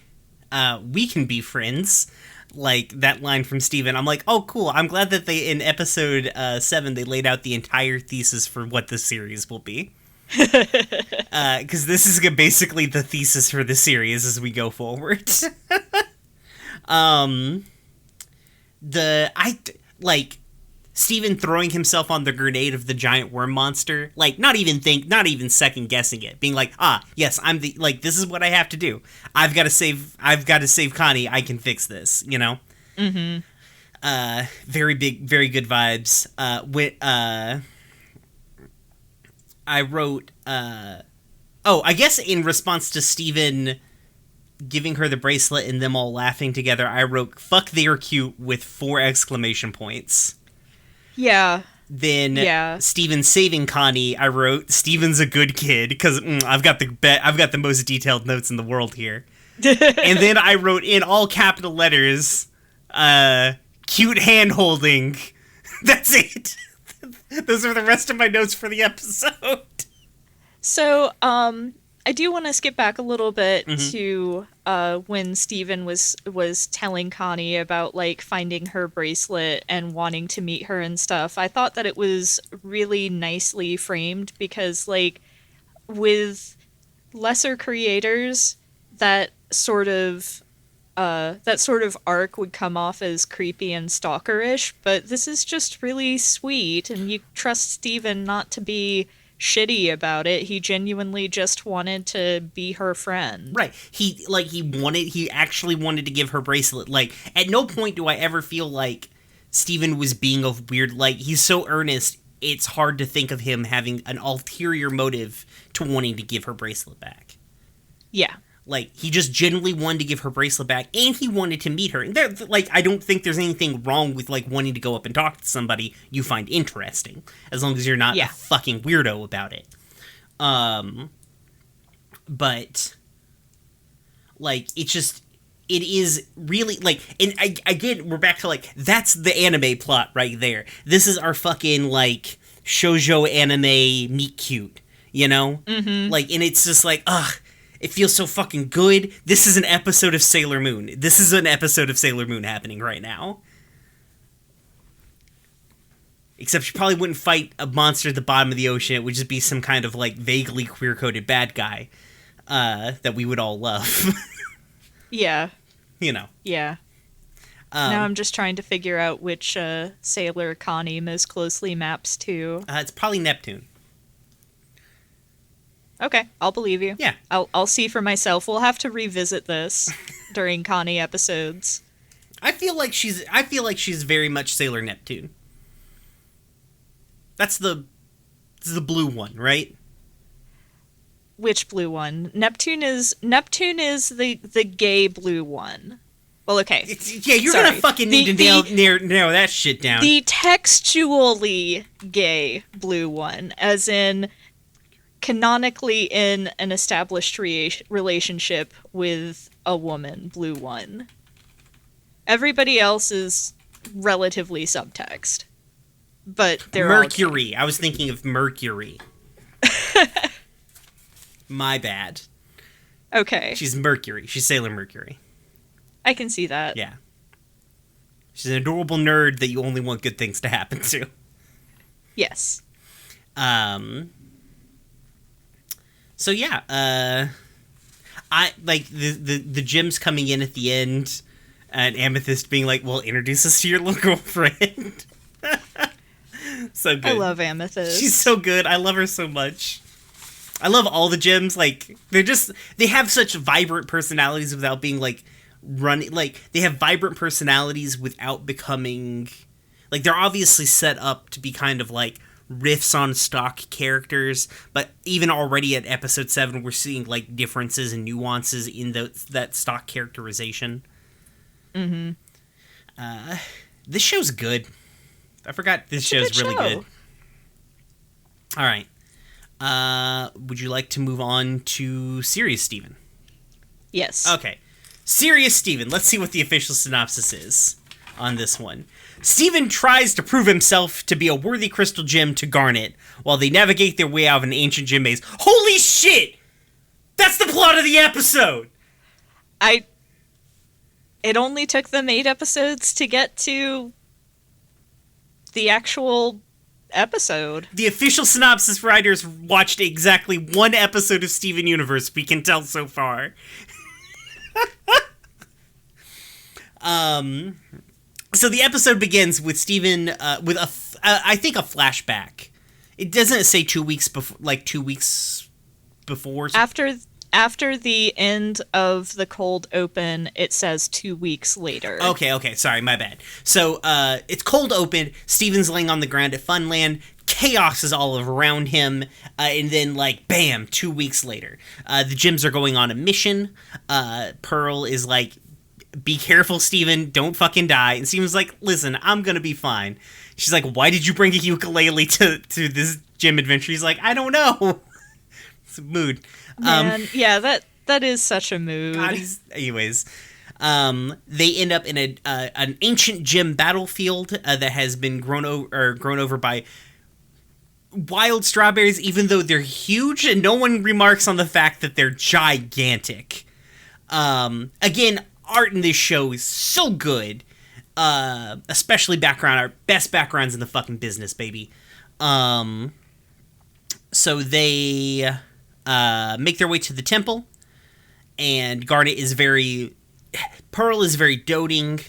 we can be friends. Like, that line from Steven, I'm like, oh, cool. I'm glad that they, in episode 7, they laid out the entire thesis for what the series will be. Because this is basically the thesis for the series as we go forward. Steven throwing himself on the grenade of the giant worm monster, like, not even second guessing it, being like, yes, I'm this is what I have to do. I've got to save Connie. I can fix this, you know? Mm-hmm. Very big, very good vibes. I wrote, I guess in response to Steven giving her the bracelet and them all laughing together, I wrote, fuck, they are cute, with 4 exclamation points. Yeah. Then Steven saving Connie, I wrote, Steven's a good kid, because I've got the most detailed notes in the world here. And then I wrote in all capital letters, cute hand holding. That's it. Those are the rest of my notes for the episode. So, I do want to skip back a little bit Mm-hmm. to when Steven was telling Connie about like finding her bracelet and wanting to meet her and stuff. I thought that it was really nicely framed because like with lesser creators that sort of arc would come off as creepy and stalkerish, but this is just really sweet, and you trust Steven not to be shitty about it. He genuinely just wanted to be her friend. Right. He actually wanted to give her bracelet. Like, at no point do I ever feel like Steven was being a weird, like, he's so earnest, it's hard to think of him having an ulterior motive to wanting to give her bracelet back. Yeah. Like, he just genuinely wanted to give her bracelet back, and he wanted to meet her. And like, I don't think there's anything wrong with, like, wanting to go up and talk to somebody you find interesting, as long as you're not a fucking weirdo about it. But, like, it is really, like, and again, we're back to, like, that's the anime plot right there. This is our fucking, like, shoujo anime meet cute, you know? Mm-hmm. Like, and it's just like, ugh. It feels so fucking good. This is an episode of Sailor Moon. This is an episode of Sailor Moon happening right now. Except she probably wouldn't fight a monster at the bottom of the ocean. It would just be some kind of, like, vaguely queer-coded bad guy that we would all love. Yeah. You know. Yeah. Now I'm just trying to figure out which Sailor Connie most closely maps to. It's probably Neptune. Okay, I'll believe you. Yeah. I'll see for myself. We'll have to revisit this during Connie episodes. I feel like she's very much Sailor Neptune. That's the blue one, right? Which blue one? Neptune is the gay blue one. Well, okay. Yeah, you're gonna fucking need to narrow that shit down. The textually gay blue one, as in canonically in an established relationship with a woman, blue one. Everybody else is relatively subtext. But they're Mercury. I was thinking of Mercury. My bad. Okay. She's Mercury. She's Sailor Mercury. I can see that. Yeah. She's an adorable nerd that you only want good things to happen to. Yes. So yeah, I like the Jim's coming in at the end, and Amethyst being like, "Well, introduce us to your little girlfriend." So good. I love Amethyst. She's so good. I love her so much. I love all the Jims. Like they have such vibrant personalities without being like running. Like they have vibrant personalities without becoming like they're obviously set up to be kind of like riffs on stock characters, but even already at episode 7 we're seeing like differences and nuances in that stock characterization. Mm-hmm. This show's good. I forgot this show's really good. All right. Would you like to move on to Serious Steven? Yes. Okay. Serious Steven. Let's see what the official synopsis is on this one. Steven tries to prove himself to be a worthy crystal gem to Garnet while they navigate their way out of an ancient gem maze. Holy shit! That's the plot of the episode! It only took them 8 episodes to get to the actual episode. The official synopsis writers watched exactly 1 episode of Steven Universe, we can tell so far. So the episode begins with Steven with I think a flashback. It doesn't say 2 weeks before, like 2 weeks before. After the end of the cold open, it says 2 weeks later. Okay, sorry, my bad. So it's cold open. Steven's laying on the ground at Funland. Chaos is all around him, and then like bam, 2 weeks later, the Jims are going on a mission. Pearl is like, be careful, Steven, don't fucking die. And Steven's like, listen, I'm gonna be fine. She's like, why did you bring a ukulele to this gym adventure? He's like, I don't know. It's a mood. Man, yeah, that is such a mood. God, anyways, they end up in an ancient gym battlefield that has been grown over by wild strawberries, even though they're huge, and no one remarks on the fact that they're gigantic. Again, art in this show is so good. Especially background art. Best backgrounds in the fucking business, baby. So they make their way to the temple, and Pearl is very doting.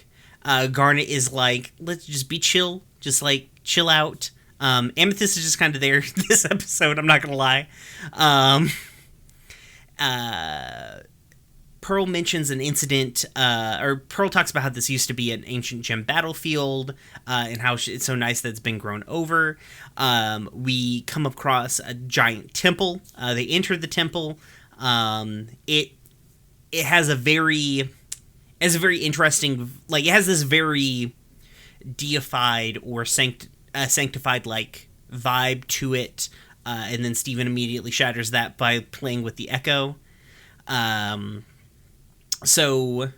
Garnet is like, let's just be chill. Just like, chill out. Amethyst is just kind of there this episode, I'm not gonna lie. Pearl mentions an incident, or Pearl talks about how this used to be an ancient gem battlefield, and how it's so nice that it's been grown over. We come across a giant temple. They enter the temple. It has a very interesting, like, it has this very deified or sanctified like vibe to it, and then Steven immediately shatters that by playing with the echo. So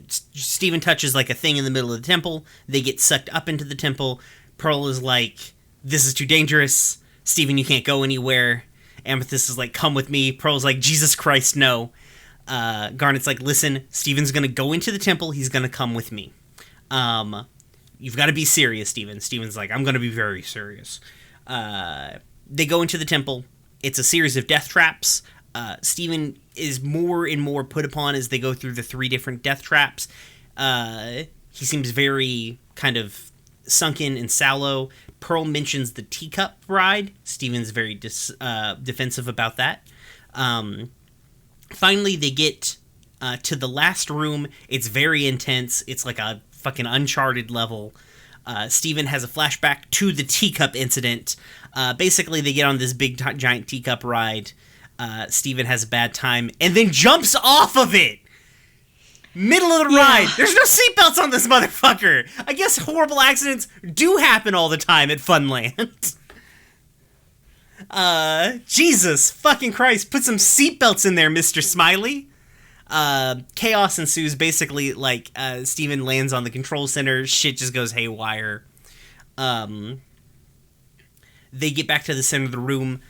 Steven touches like a thing in the middle of the temple. They get sucked up into the temple. Pearl is like, this is too dangerous. Steven, you can't go anywhere. Amethyst is like, come with me. Pearl's like, Jesus Christ, no. Garnet's like, listen, Steven's gonna go into the temple. He's gonna come with me. You've got to be serious, Steven. Steven's like, I'm gonna be very serious. They go into the temple. It's a series of death traps. Steven is more and more put upon as they go through the 3 different death traps. He seems very kind of sunken and sallow. Pearl mentions the teacup ride. Steven's very defensive about that. Finally, they get to the last room. It's very intense. It's like a fucking Uncharted level. Steven has a flashback to the teacup incident. Basically, they get on this big giant teacup ride. Steven has a bad time and then jumps off of it. Middle of the ride. There's no seatbelts on this motherfucker. I guess horrible accidents do happen all the time at Funland. Jesus fucking Christ. Put some seatbelts in there, Mr. Smiley. Chaos ensues. Basically, like, Steven lands on the control center. Shit just goes haywire. They get back to the center of the room.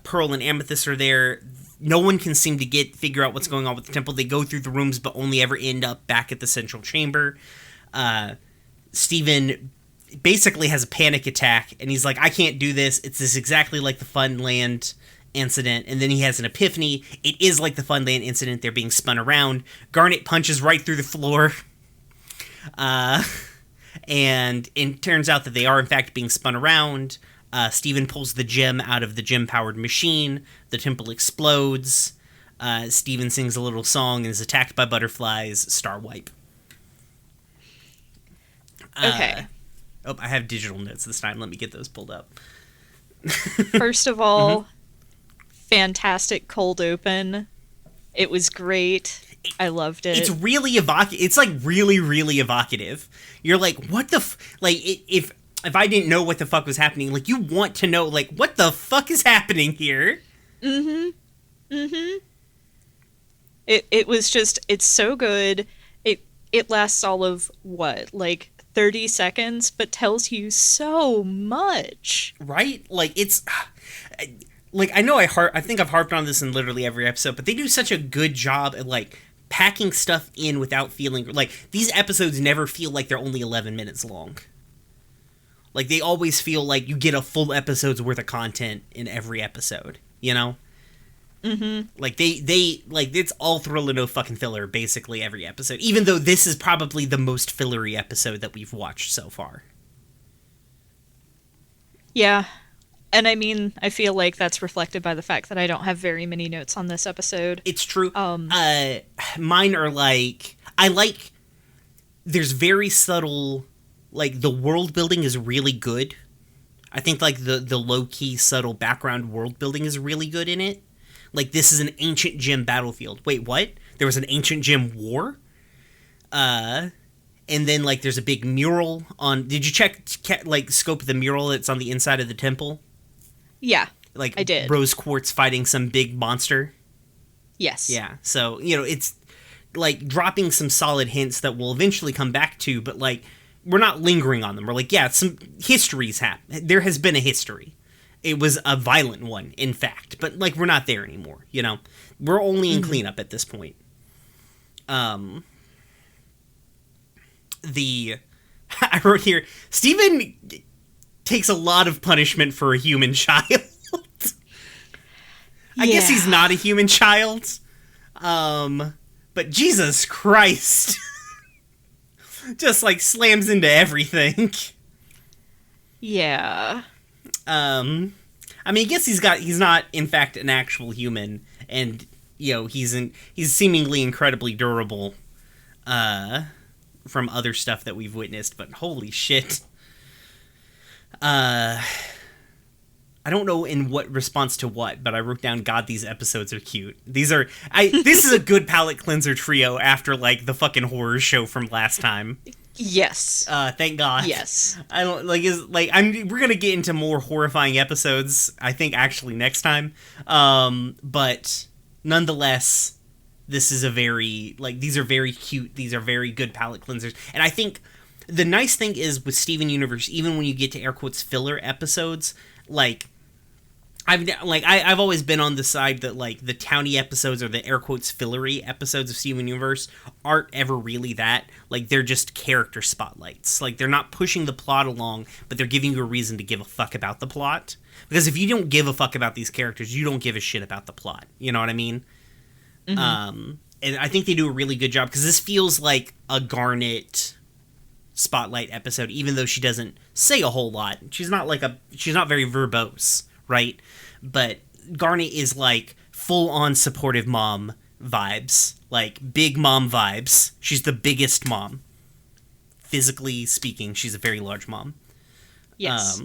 Pearl and Amethyst are there. No one can seem to figure out what's going on with the temple. They go through the rooms, but only ever end up back at the central chamber. Steven basically has a panic attack, and he's like, I can't do this. It's this exactly like the Funland incident. And then he has an epiphany. It is like the Funland incident. They're being spun around. Garnet punches right through the floor. And it turns out that they are, in fact, being spun around. Steven pulls the gem out of the gem-powered machine. The temple explodes. Steven sings a little song and is attacked by butterflies. Star wipe. Okay. I have digital notes this time. Let me get those pulled up. First of all, fantastic cold open. It was great. I loved it. It's really evocative. It's like really, really evocative. You're like, what the like, if I didn't know what the fuck was happening, like, you want to know, like, what the fuck is happening here? It was just, it's so good. It lasts all of, what, like 30 seconds, but tells you so much. Right? Like, it's... Like, I know I think I've harped on this in literally every episode, but they do such a good job at, like, packing stuff in without feeling... Like, these episodes never feel like they're only 11 minutes long. Like, they always feel like you get a full episode's worth of content in every episode, you know? Like, they like, it's all thrill and no fucking filler, basically, every episode. Even though this is probably the most fillery episode that we've watched so far. Yeah. And I mean, I feel like that's reflected by the fact that I don't have very many notes on this episode. It's true. Mine are like... There's very subtle... Like, the world building is really good. I think, like, the low-key, subtle background world building is really good in it. Like, this is an ancient gem battlefield. Wait, what? There was an ancient gem war? And then, like, there's a big mural on... Did you scope the mural that's on the inside of the temple? Yeah, like, I did. Rose Quartz fighting some big monster? Yes. Yeah, so, you know, it's, like, dropping some solid hints that we'll eventually come back to, but, like, we're not lingering on them. We're like, yeah, some history's happened. There has been a history. It was a violent one, in fact. But, like, we're not there anymore, you know? We're only in cleanup at this point. I wrote here, Steven takes a lot of punishment for a human child. I guess he's not a human child. But Jesus Christ. Just, like, slams into everything. Yeah. I mean, I guess he's not, in fact, an actual human, and, you know, he's seemingly incredibly durable, from other stuff that we've witnessed, but holy shit. I don't know in what response to what, but I wrote down, God, these episodes are cute. This is a good palate cleanser trio after, like, the fucking horror show from last time. Yes. Thank God. Yes. I don't, we're gonna get into more horrifying episodes, I think, actually, next time. But, nonetheless, this is these are very cute, these are very good palate cleansers, and I think the nice thing is with Steven Universe, even when you get to air quotes filler episodes, like, I've always been on the side that, like, the towny episodes or the air quotes fillery episodes of Steven Universe aren't ever really that. Like, they're just character spotlights. Like, they're not pushing the plot along, but they're giving you a reason to give a fuck about the plot. Because if you don't give a fuck about these characters, you don't give a shit about the plot. You know what I mean? Mm-hmm. And I think they do a really good job, because this feels like a Garnet spotlight episode, even though she doesn't say a whole lot. She's not very verbose, right? But Garnet is like full-on supportive mom vibes, like big mom vibes. She's the biggest mom. Physically speaking, she's a very large mom. Yes.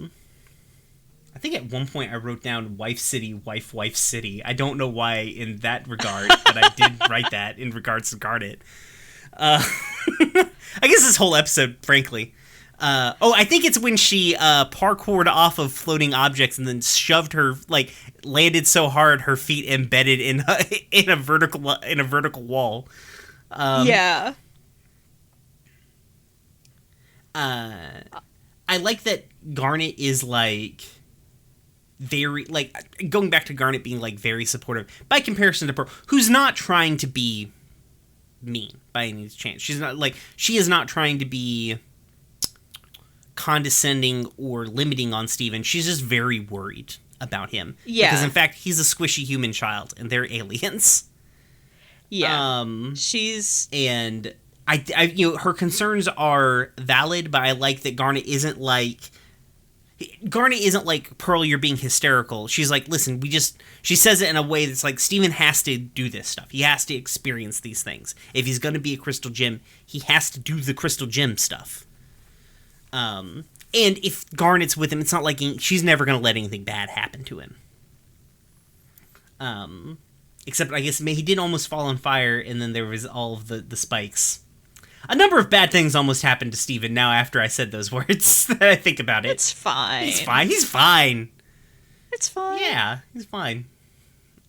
I think at one point I wrote down wife city, wife city. I don't know why in that regard, but I did write that in regards to Garnet. I guess this whole episode, frankly. I think it's when she parkoured off of floating objects and then shoved her, like, landed so hard her feet embedded in a vertical wall. Yeah. I like that Garnet is, like, very, like, going back to Garnet being, like, very supportive by comparison to Pearl, who's not trying to be mean by any chance. She is not trying to be condescending or limiting on Steven. She's just very worried about him. Yeah. Because, in fact, he's a squishy human child, and they're aliens. Yeah. And I her concerns are valid, but I like that Garnet isn't like, Pearl, you're being hysterical. She's like, listen, she says it in a way that's like, Steven has to do this stuff. He has to experience these things. If he's going to be a crystal gem, he has to do the crystal gem stuff. And if Garnet's with him, it's not like she's never going to let anything bad happen to him. Except, I guess, he did almost fall on fire, and then there was all of the spikes. A number of bad things almost happened to Steven now after I said those words, that I think about it. It's fine. He's fine. He's fine. It's fine. Yeah, he's fine.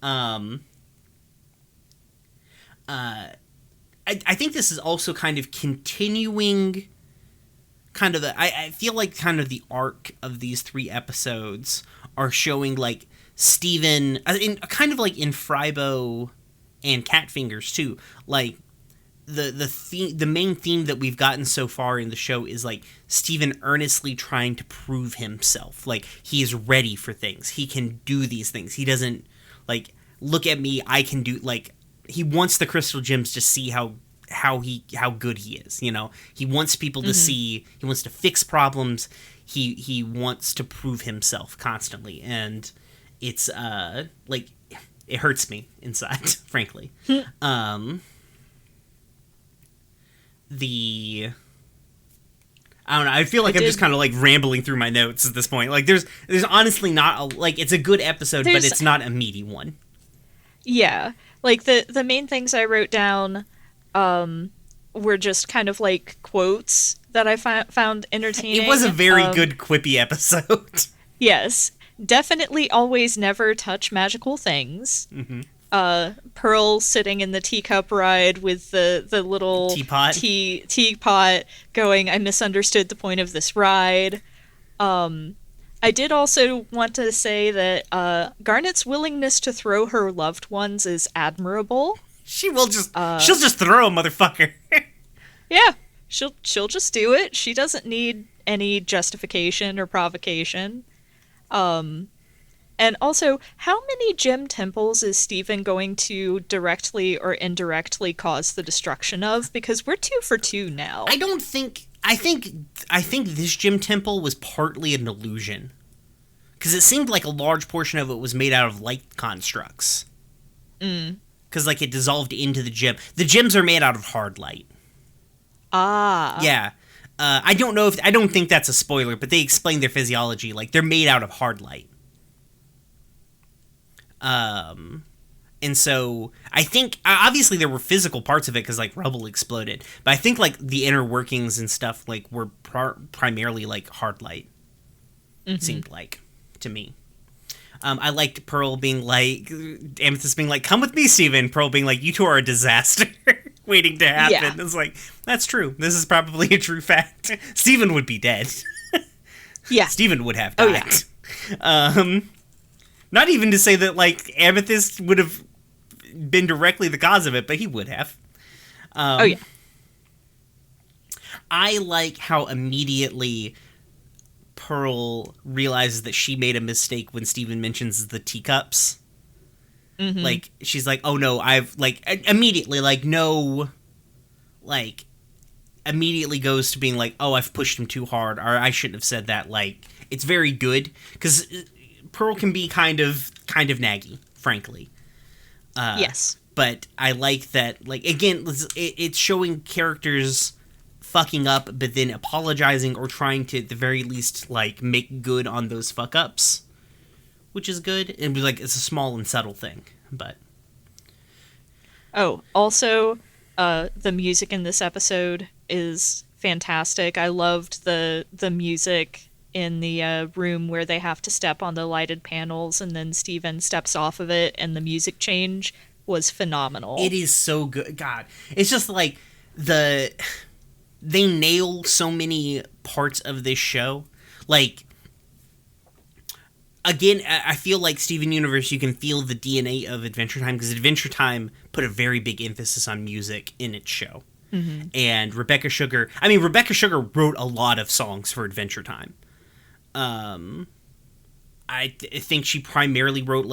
I think this is also kind of continuing kind of I feel like kind of the arc of these 3 episodes are showing, like, Steven, kind of like in Frybo and Catfingers too, like, the main theme that we've gotten so far in the show is, like, Steven earnestly trying to prove himself. Like, he is ready for things. He can do these things. He doesn't, like, look at me, I can do, like, he wants the crystal gems to see how good he is, you know? He wants people to see, he wants to fix problems, he wants to prove himself constantly, and it's, like, it hurts me inside, frankly. I don't know, I feel like I'm just kind of, like, rambling through my notes at this point. Like, there's honestly not like, it's a good episode, but it's not a meaty one. Yeah. Like, the main things I wrote down were just kind of, like, quotes that I found entertaining. It was a very good quippy episode. Yes. Definitely always never touch magical things. Mm-hmm. Pearl sitting in the teacup ride with the little Teapot. teapot going, I misunderstood the point of this ride. I did also want to say that Garnet's willingness to throw her loved ones is admirable. She'll just throw a motherfucker. Yeah, she'll just do it. She doesn't need any justification or provocation. And also, how many gem temples is Steven going to directly or indirectly cause the destruction of? Because we're 2 for 2 now. I think this gem temple was partly an illusion. Because it seemed like a large portion of it was made out of light constructs. Because, like, it dissolved into the gem. The gems are made out of hard light. Ah. Yeah. I don't think that's a spoiler, but they explain their physiology. Like, they're made out of hard light. And so I think obviously there were physical parts of it because like rubble exploded, but I think like the inner workings and stuff like were primarily like hard light. Seemed like to me. I liked Pearl being like, Amethyst being like, "Come with me, Steven." Pearl being like, "You two are a disaster waiting to happen." Yeah. It's like, that's true. This is probably a true fact. Steven would be dead. Yeah. Steven would have died. Oh, yeah. Not even to say that, like, Amethyst would have been directly the cause of it, but he would have. Oh, yeah. I like how immediately Pearl realizes that she made a mistake when Steven mentions the teacups. Like, she's like, oh, no, I've, like, immediately, like, no, like, immediately goes to being like, oh, I've pushed him too hard, or I shouldn't have said that. Like, it's very good, because Pearl can be kind of naggy, frankly. Yes. But I like that, like, again, it's showing characters fucking up, but then apologizing or trying to, at the very least, like, make good on those fuck-ups, which is good. And, like, it's a small and subtle thing, but... Oh, also, the music in this episode is fantastic. I loved the music in the room where they have to step on the lighted panels and then Steven steps off of it and the music change was phenomenal. It is so good. God, it's just like they nail so many parts of this show. Like, again, I feel like Steven Universe, you can feel the DNA of Adventure Time because Adventure Time put a very big emphasis on music in its show. And Rebecca Sugar wrote a lot of songs for Adventure Time. I think she primarily wrote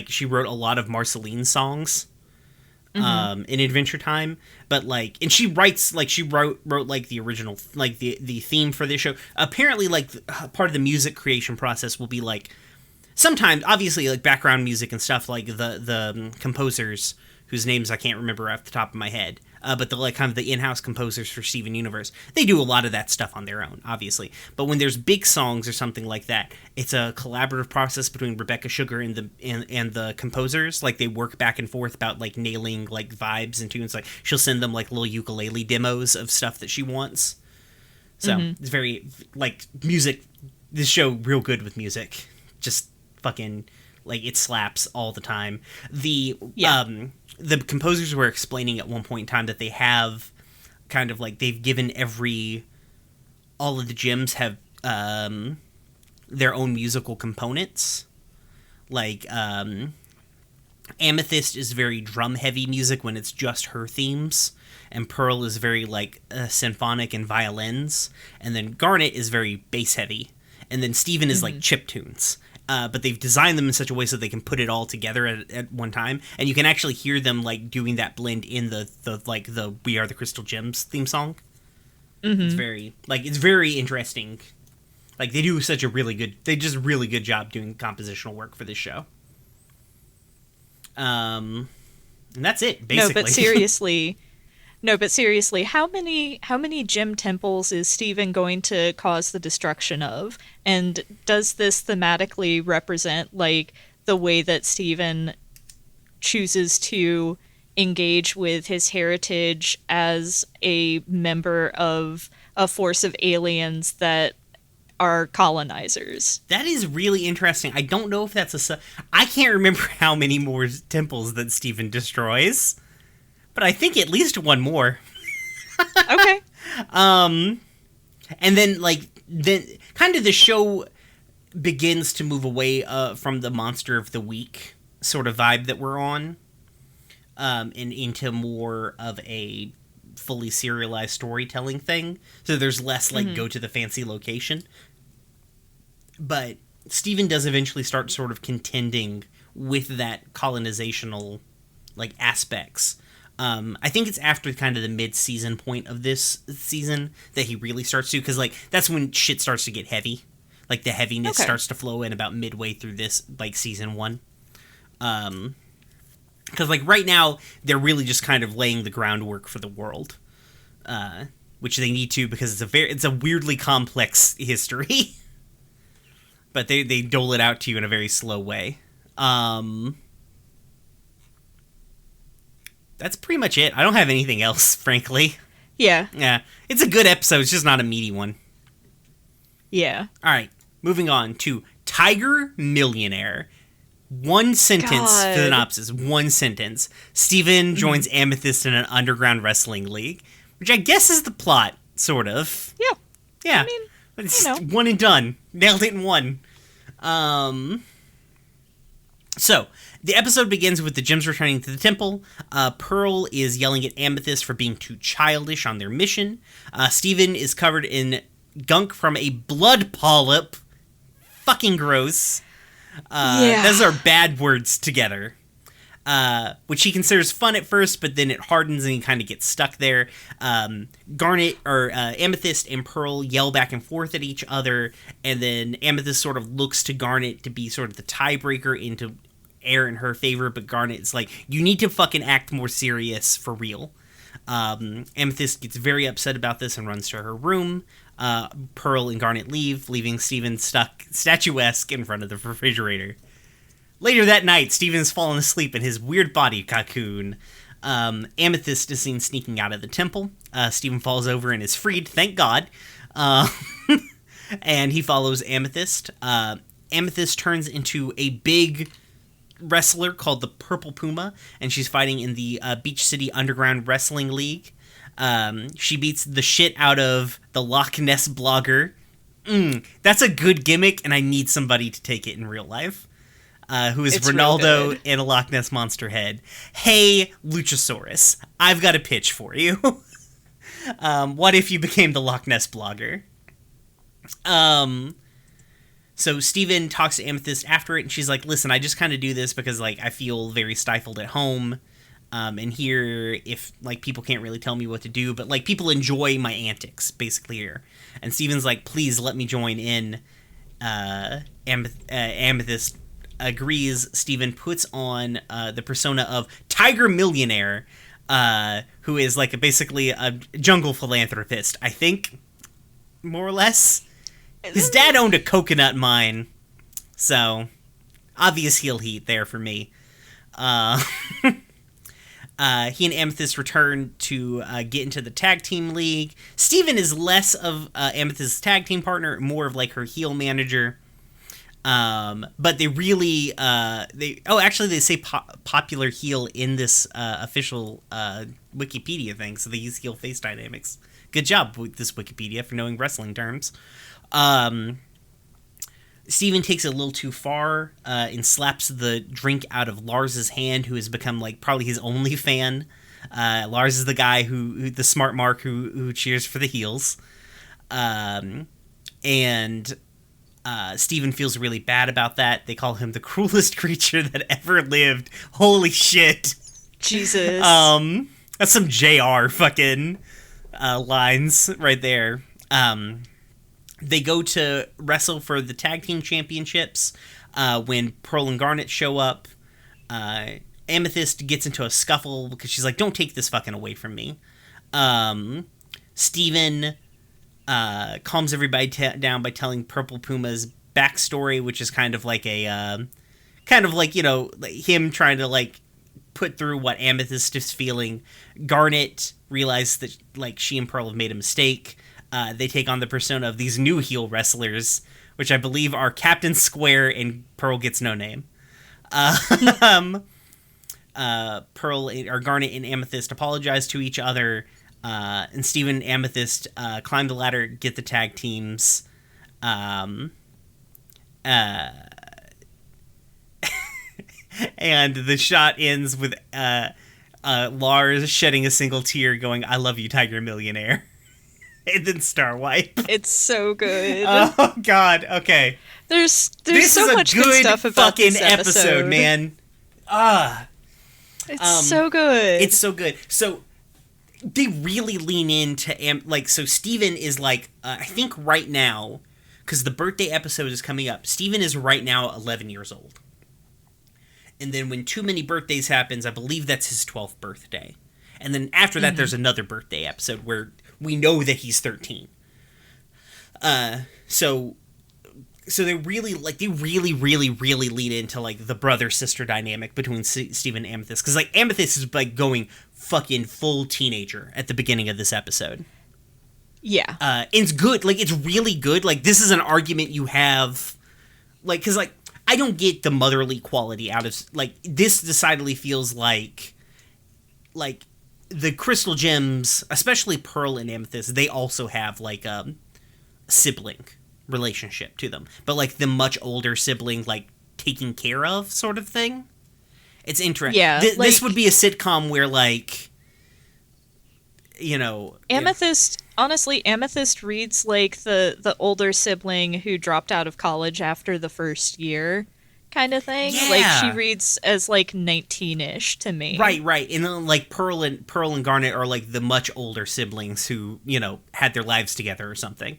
she wrote a lot of Marceline songs in Adventure Time, but like, and she writes like she wrote like the original like the theme for this show. Apparently, like part of the music creation process will be like sometimes obviously like background music and stuff, like the composers whose names I can't remember off the top of my head. But the like kind of the in-house composers for Steven Universe, they do a lot of that stuff on their own, obviously. But when there's big songs or something like that, it's a collaborative process between Rebecca Sugar and the composers. Like they work back and forth about like nailing like vibes and tunes. Like she'll send them like little ukulele demos of stuff that she wants. So it's very like music. This show real good with music. Just fucking like it slaps all the time. The composers were explaining at one point in time that they have kind of like they've given all of the gems have their own musical components. Like Amethyst is very drum heavy music when it's just her themes, and Pearl is very like symphonic and violins, and then Garnet is very bass heavy, and then Steven is like chip tunes. But they've designed them in such a way so they can put it all together at one time, and you can actually hear them like doing that blend in the "We Are the Crystal Gems" theme song. It's very interesting. Like they do really good job doing compositional work for this show. And that's it basically. No, but seriously, how many gem temples is Steven going to cause the destruction of? And does this thematically represent like the way that Steven chooses to engage with his heritage as a member of a force of aliens that are colonizers. That is really interesting. I don't know if that's I can't remember how many more temples that Steven destroys, but I think at least one more. Okay. And then, kind of the show begins to move away from the Monster of the Week sort of vibe that we're on, and into more of a fully serialized storytelling thing. So there's less, go to the fancy location. But Steven does eventually start sort of contending with that colonizational, aspects. I think it's after kind of the mid-season point of this season that he really starts to, because, that's when shit starts to get heavy. The heaviness starts to flow in about midway through this, season 1. Because, right now, they're really just kind of laying the groundwork for the world. Which they need to, because it's a weirdly complex history. But they dole it out to you in a very slow way. That's pretty much it. I don't have anything else, frankly. Yeah. Yeah. It's a good episode. It's just not a meaty one. Yeah. All right. Moving on to Tiger Millionaire. One sentence synopsis. One sentence. Steven joins Amethyst in an underground wrestling league, which I guess is the plot, sort of. Yeah. Yeah. I mean, but it's one and done. Nailed it in one. So, the episode begins with the gems returning to the temple. Pearl is yelling at Amethyst for being too childish on their mission. Steven is covered in gunk from a blood polyp. Fucking gross. Those are bad words together. Which he considers fun at first, but then it hardens and he kind of gets stuck there. Amethyst and Pearl yell back and forth at each other, and then Amethyst sort of looks to Garnet to be sort of the tiebreaker into air in her favor, but Garnet's like, you need to fucking act more serious for real. Amethyst gets very upset about this and runs to her room. Pearl and Garnet leave, leaving Steven stuck statuesque in front of the refrigerator. Later that night, Steven's fallen asleep in his weird body cocoon. Amethyst is seen sneaking out of the temple. Steven falls over and is freed, thank God. And he follows Amethyst. Amethyst turns into a big wrestler called the Purple Puma, and she's fighting in the Beach City Underground Wrestling League. She beats the shit out of the Loch Ness blogger. That's a good gimmick, and I need somebody to take it in real life. Who is Ronaldo in a Loch Ness monster head. Hey, Luchasaurus, I've got a pitch for you. What if you became the Loch Ness blogger? So Steven talks to Amethyst after it, and she's like, listen, I just kind of do this because, I feel very stifled at home. And here, if, people can't really tell me what to do, but, people enjoy my antics, basically here. And Steven's like, please let me join in. Amethyst agrees. Steven puts on the persona of Tiger Millionaire, who is basically a jungle philanthropist, I think, more or less. His dad owned a coconut mine, so obvious heel heat there for me. He and Amethyst return to get into the tag team league. Steven is less of Amethyst's tag team partner, more of her heel manager. But they really, they say popular heel in this official Wikipedia thing, so they use heel face dynamics. Good job with this Wikipedia for knowing wrestling terms. Steven takes it a little too far and slaps the drink out of Lars's hand, who has become probably his only fan. Lars is the guy who the smart mark who cheers for the heels. And Steven feels really bad about that. They call him the cruelest creature that ever lived. Holy shit. Jesus. That's some JR fucking lines right there. They go to wrestle for the tag team championships when Pearl and Garnet show up. Amethyst gets into a scuffle because she's like, don't take this fucking away from me. Steven calms everybody down by telling Purple Puma's backstory, which is kind of him trying to put through what Amethyst is feeling. Garnet realizes that she and Pearl have made a mistake. they take on the persona of these new heel wrestlers, which I believe are Captain Square and Pearl Gets No Name. Pearl or Garnet and Amethyst apologize to each other, and Steven and Amethyst climb the ladder, get the tag teams. And the shot ends with Lars shedding a single tear, going, "I love you, Tiger Millionaire," and then Star Wipe. It's so good. Oh God. Okay. There's so much good stuff about fucking this episode, man. It's so good. It's so good. So they really lean into so Steven is like I think right now, because the birthday episode is coming up, Steven is right now 11 years old. And then when Too Many Birthdays happens, I believe that's his 12th birthday. And then after that, there's another birthday episode where we know that he's 13. So they really lean into like the brother-sister dynamic between Steven and Amethyst. Because like Amethyst is like going fucking full teenager at the beginning of this episode. Yeah. And it's good. Like, it's really good. Like, this is an argument you have. Like, because like, I don't get the motherly quality out of, like, this decidedly feels like the Crystal Gems, especially Pearl and Amethyst, they also have, like, a sibling relationship to them. But, like, the much older sibling, like, taking care of sort of thing. It's interesting. Yeah. This would be a sitcom where, like, you know... Amethyst... Honestly, Amethyst reads like the older sibling who dropped out of college after the first year kind of thing. Yeah. Like, she reads as like 19-ish to me. Right. And then like Pearl and Garnet are like the much older siblings who, you know, had their lives together or something.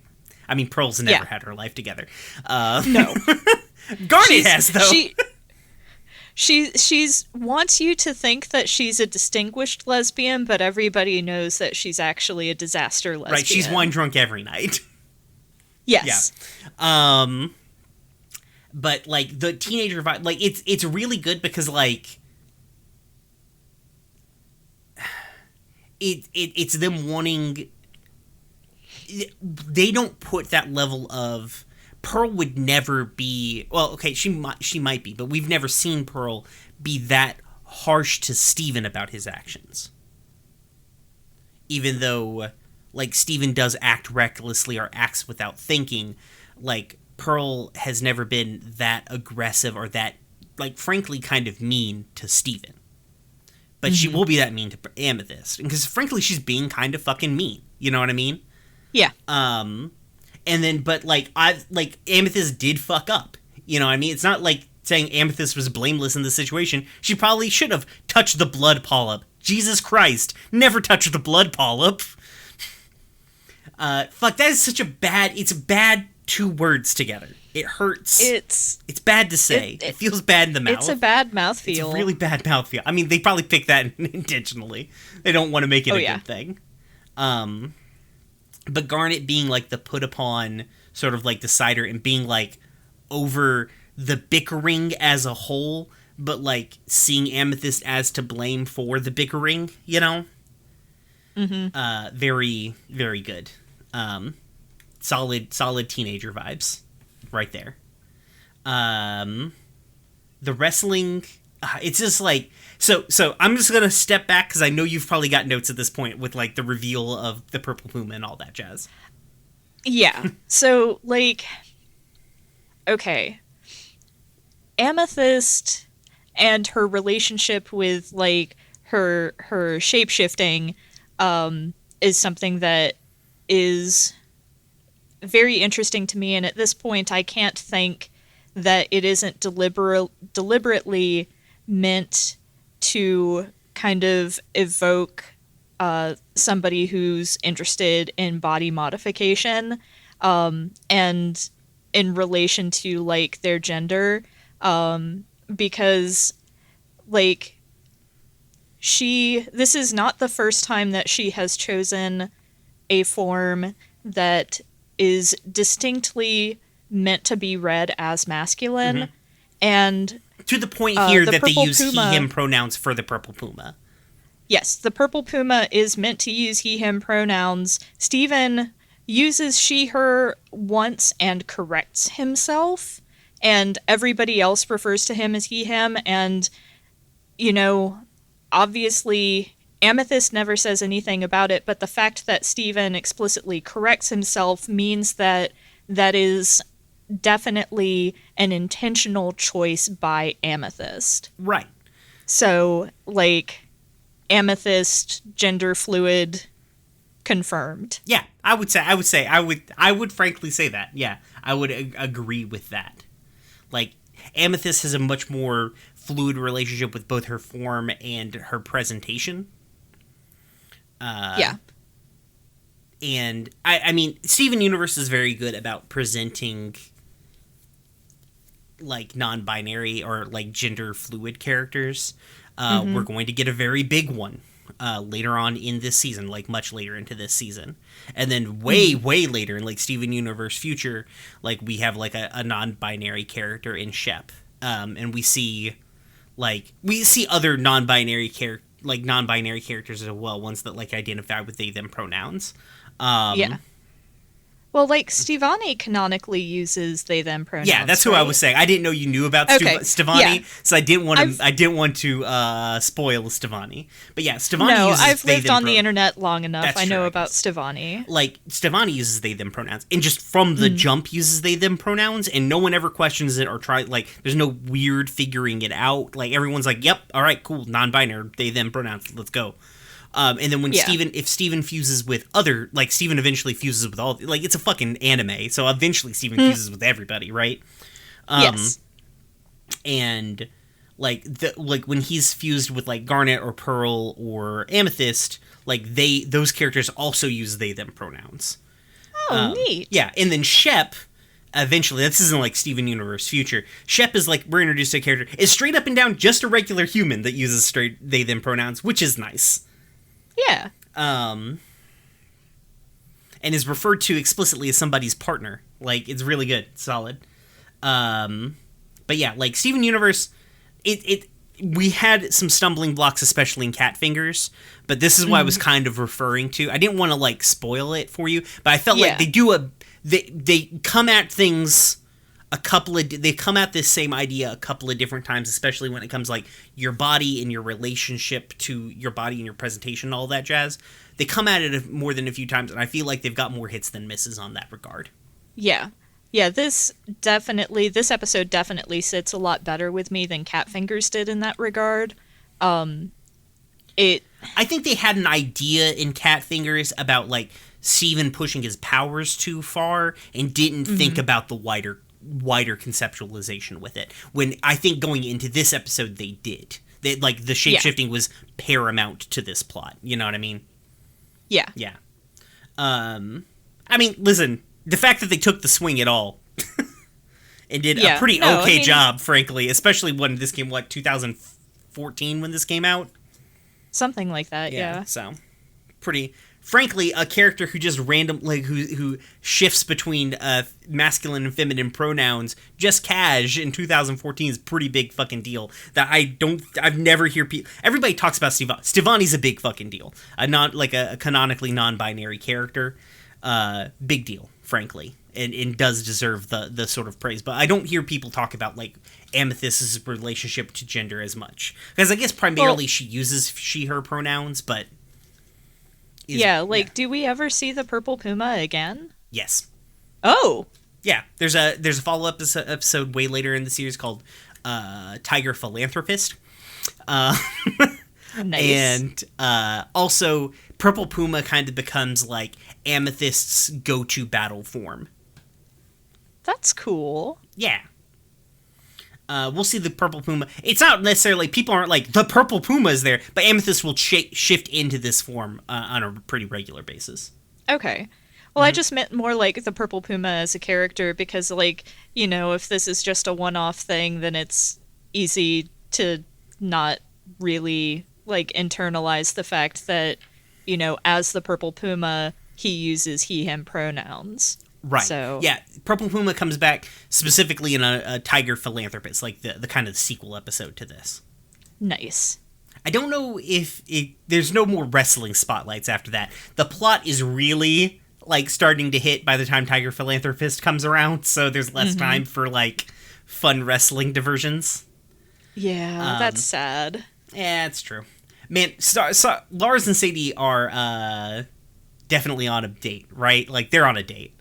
I mean, Pearl's never had her life together. No. Garnet has, though. She's wants you to think that she's a distinguished lesbian, but everybody knows that she's actually a disaster lesbian. Right, she's wine drunk every night. Yes. Yeah. But like the teenager vibe, like it's really good because like it's them wanting. They don't put that level of. Pearl would never be... Well, okay, she might be, but we've never seen Pearl be that harsh to Steven about his actions. Even though, like, Steven does act recklessly or acts without thinking, like, Pearl has never been that aggressive or that, like, frankly, kind of mean to Steven. But she will be that mean to Amethyst. Because, frankly, she's being kind of fucking mean. You know what I mean? Yeah. And then, but, like, Amethyst did fuck up. You know what I mean? It's not like saying Amethyst was blameless in the situation. She probably should have touched the blood polyp. Jesus Christ. Never touch the blood polyp. Fuck, that is such a bad... It's bad 2 words together. It hurts. It's bad to say. It feels bad in the mouth. It's a bad mouthfeel. It's a really bad mouthfeel. I mean, they probably picked that intentionally. They don't want to make it a good thing. But Garnet being, like, the put-upon sort of, like, decider and being, like, over the bickering as a whole, but, like, seeing Amethyst as to blame for the bickering, you know? Mm-hmm. Very, very good. Solid teenager vibes right there. The wrestling... it's just, like... So I'm just going to step back because I know you've probably got notes at this point with, like, the reveal of the Purple Puma and all that jazz. Yeah. So, like, okay. Amethyst and her relationship with, like, her shape-shifting is something that is very interesting to me. And at this point, I can't think that it isn't deliberately meant to kind of evoke somebody who's interested in body modification and in relation to, like, their gender, because, like, this is not the first time that she has chosen a form that is distinctly meant to be read as masculine, and to the point here that they use Puma, he, him pronouns for the Purple Puma. Yes, the Purple Puma is meant to use he, him pronouns. Steven uses she, her once and corrects himself, and everybody else refers to him as he, him, and, you know, obviously Amethyst never says anything about it, but the fact that Steven explicitly corrects himself means that that is definitely an intentional choice by Amethyst. Right. So, like, Amethyst, gender fluid, confirmed. Yeah, I would frankly say that. Yeah, I would agree with that. Like, Amethyst has a much more fluid relationship with both her form and her presentation. Yeah. And, I mean, Steven Universe is very good about presenting, like, non-binary or, like, gender-fluid characters. We're going to get a very big one later on in this season, like, much later into this season. And then way later in, like, Steven Universe Future, like, we have, like, a non-binary character in Shep. And we see other non-binary characters as well, ones that, like, identify with they, them pronouns. Yeah. Well, like, Stevani canonically uses they, them pronouns. Yeah, that's who I was saying. I didn't know you knew about Stevani, so I didn't want to spoil Stevani. But yeah, Stevani uses I've they, lived them on the internet long enough. That's I know true, I about guess. Stevani. Like, Stevani uses they, them pronouns, and just from the jump uses they, them pronouns, and no one ever questions it or there's no weird figuring it out. Like, everyone's like, yep, all right, cool, non-binary, they, them pronouns, let's go. And then when if Steven fuses with other, like, Steven eventually fuses with all, like, it's a fucking anime, so eventually Steven fuses with everybody, right? Yes. And, like, when he's fused with, like, Garnet or Pearl or Amethyst, like, those characters also use they, them pronouns. Oh, neat. Yeah, and then Shep, eventually, this isn't like Steven Universe Future, Shep is, like, we're introduced to a character, is straight up and down just a regular human that uses straight they, them pronouns, which is nice. Yeah. And is referred to explicitly as somebody's partner. Like, it's really good. Solid. But yeah, like, Steven Universe, we had some stumbling blocks, especially in Cat Fingers, but this is what I was kind of referring to. I didn't want to, like, spoil it for you, but I felt like they come at things they come at this same idea a couple of different times, especially when it comes, like, your body and your relationship to your body and your presentation and all that jazz. They come at it more than a few times, and I feel like they've got more hits than misses on that regard. Yeah. Yeah, this episode definitely sits a lot better with me than Cat Fingers did in that regard. I think they had an idea in Cat Fingers about, like, Steven pushing his powers too far and didn't think about the wider conceptualization with it. When I think going into this episode, they did. Like, the shape-shifting was paramount to this plot. You know what I mean? Yeah. Yeah. I mean, listen, the fact that they took the swing at all and did a pretty job, frankly, especially when this came, 2014 when this came out? Something like that, yeah. So, pretty... Frankly, a character who just who shifts between masculine and feminine pronouns just in 2014 is a pretty big fucking deal. That I've never hear people. Everybody talks about Stevani. Stevani's a big fucking deal. A canonically non-binary character. Big deal, frankly, and does deserve the sort of praise. But I don't hear people talk about, like, Amethyst's relationship to gender as much, because I guess primarily she uses she/her pronouns, but. Do we ever see the Purple Puma again? Yes. Oh. Yeah, there's a follow-up episode way later in the series called Tiger Philanthropist. Nice. And also, Purple Puma kind of becomes, like, Amethyst's go-to battle form. That's cool. Yeah. We'll see the Purple Puma. It's not necessarily, people aren't like, the Purple Puma is there, but Amethyst will shift into this form on a pretty regular basis. Okay. Well, I just meant more like the Purple Puma as a character, because, like, you know, if this is just a one-off thing, then it's easy to not really, like, internalize the fact that, you know, as the Purple Puma, he uses he, him pronouns. Right. So, yeah, Purple Puma comes back specifically in a Tiger Philanthropist, like the kind of sequel episode to this. Nice. I don't know if there's no more wrestling spotlights after that. The plot is really like starting to hit by the time Tiger Philanthropist comes around, so there's less time for like fun wrestling diversions. Yeah, that's sad. Yeah, it's true. Man, Lars and Sadie are definitely on a date, right? Like, they're on a date.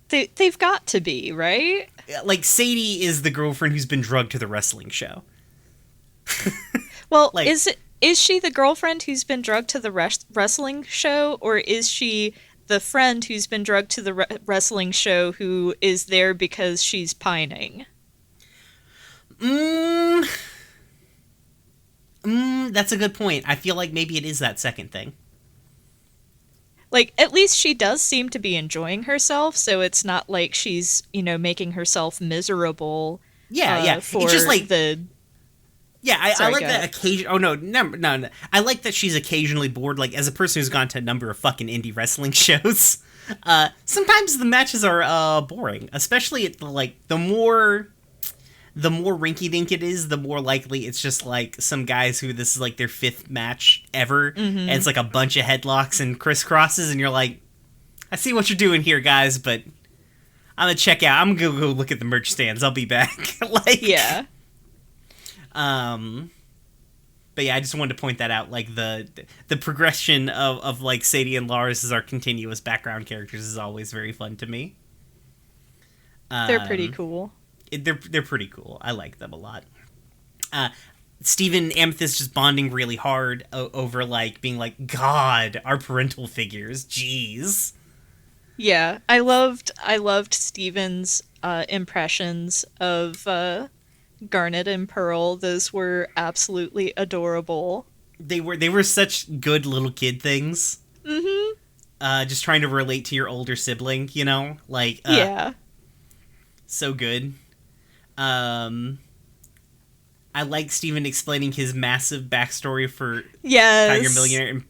They've got to be, right? Like, Sadie is the girlfriend who's been drugged to the wrestling show. Well, Like- is she the girlfriend who's been drugged to the wrestling show, or is she the friend who's been drugged to the wrestling show who is there because she's pining? That's a good point. I feel like maybe it is that second thing. Like, at least she does seem to be enjoying herself, so it's not like she's, making herself miserable. Yeah. For it's just like the. Yeah, I Sorry, like go that ahead. occasion. Oh no! I like that she's occasionally bored. Like, as a person who's gone to a number of fucking indie wrestling shows, sometimes the matches are boring. Especially at the more rinky-dink it is, the more likely it's just like some guys who this is like their 5th match ever, and it's like a bunch of headlocks and crisscrosses, and you're like, I see what you're doing here, guys, but I'm gonna check out. I'm gonna go look at the merch stands. I'll be back. Yeah. But yeah, I just wanted to point that out. Like, the progression of like Sadie and Lars as our continuous background characters is always very fun to me. They're pretty cool. They're pretty cool. I like them a lot. Steven and Amethyst just bonding really hard over like being like, God, our parental figures. Jeez. Yeah, I loved Steven's impressions of Garnet and Pearl. Those were absolutely adorable. They were such good little kid things. Just trying to relate to your older sibling, like Yeah. So good. I like Steven explaining his massive backstory for Yes. Tiger Millionaire, and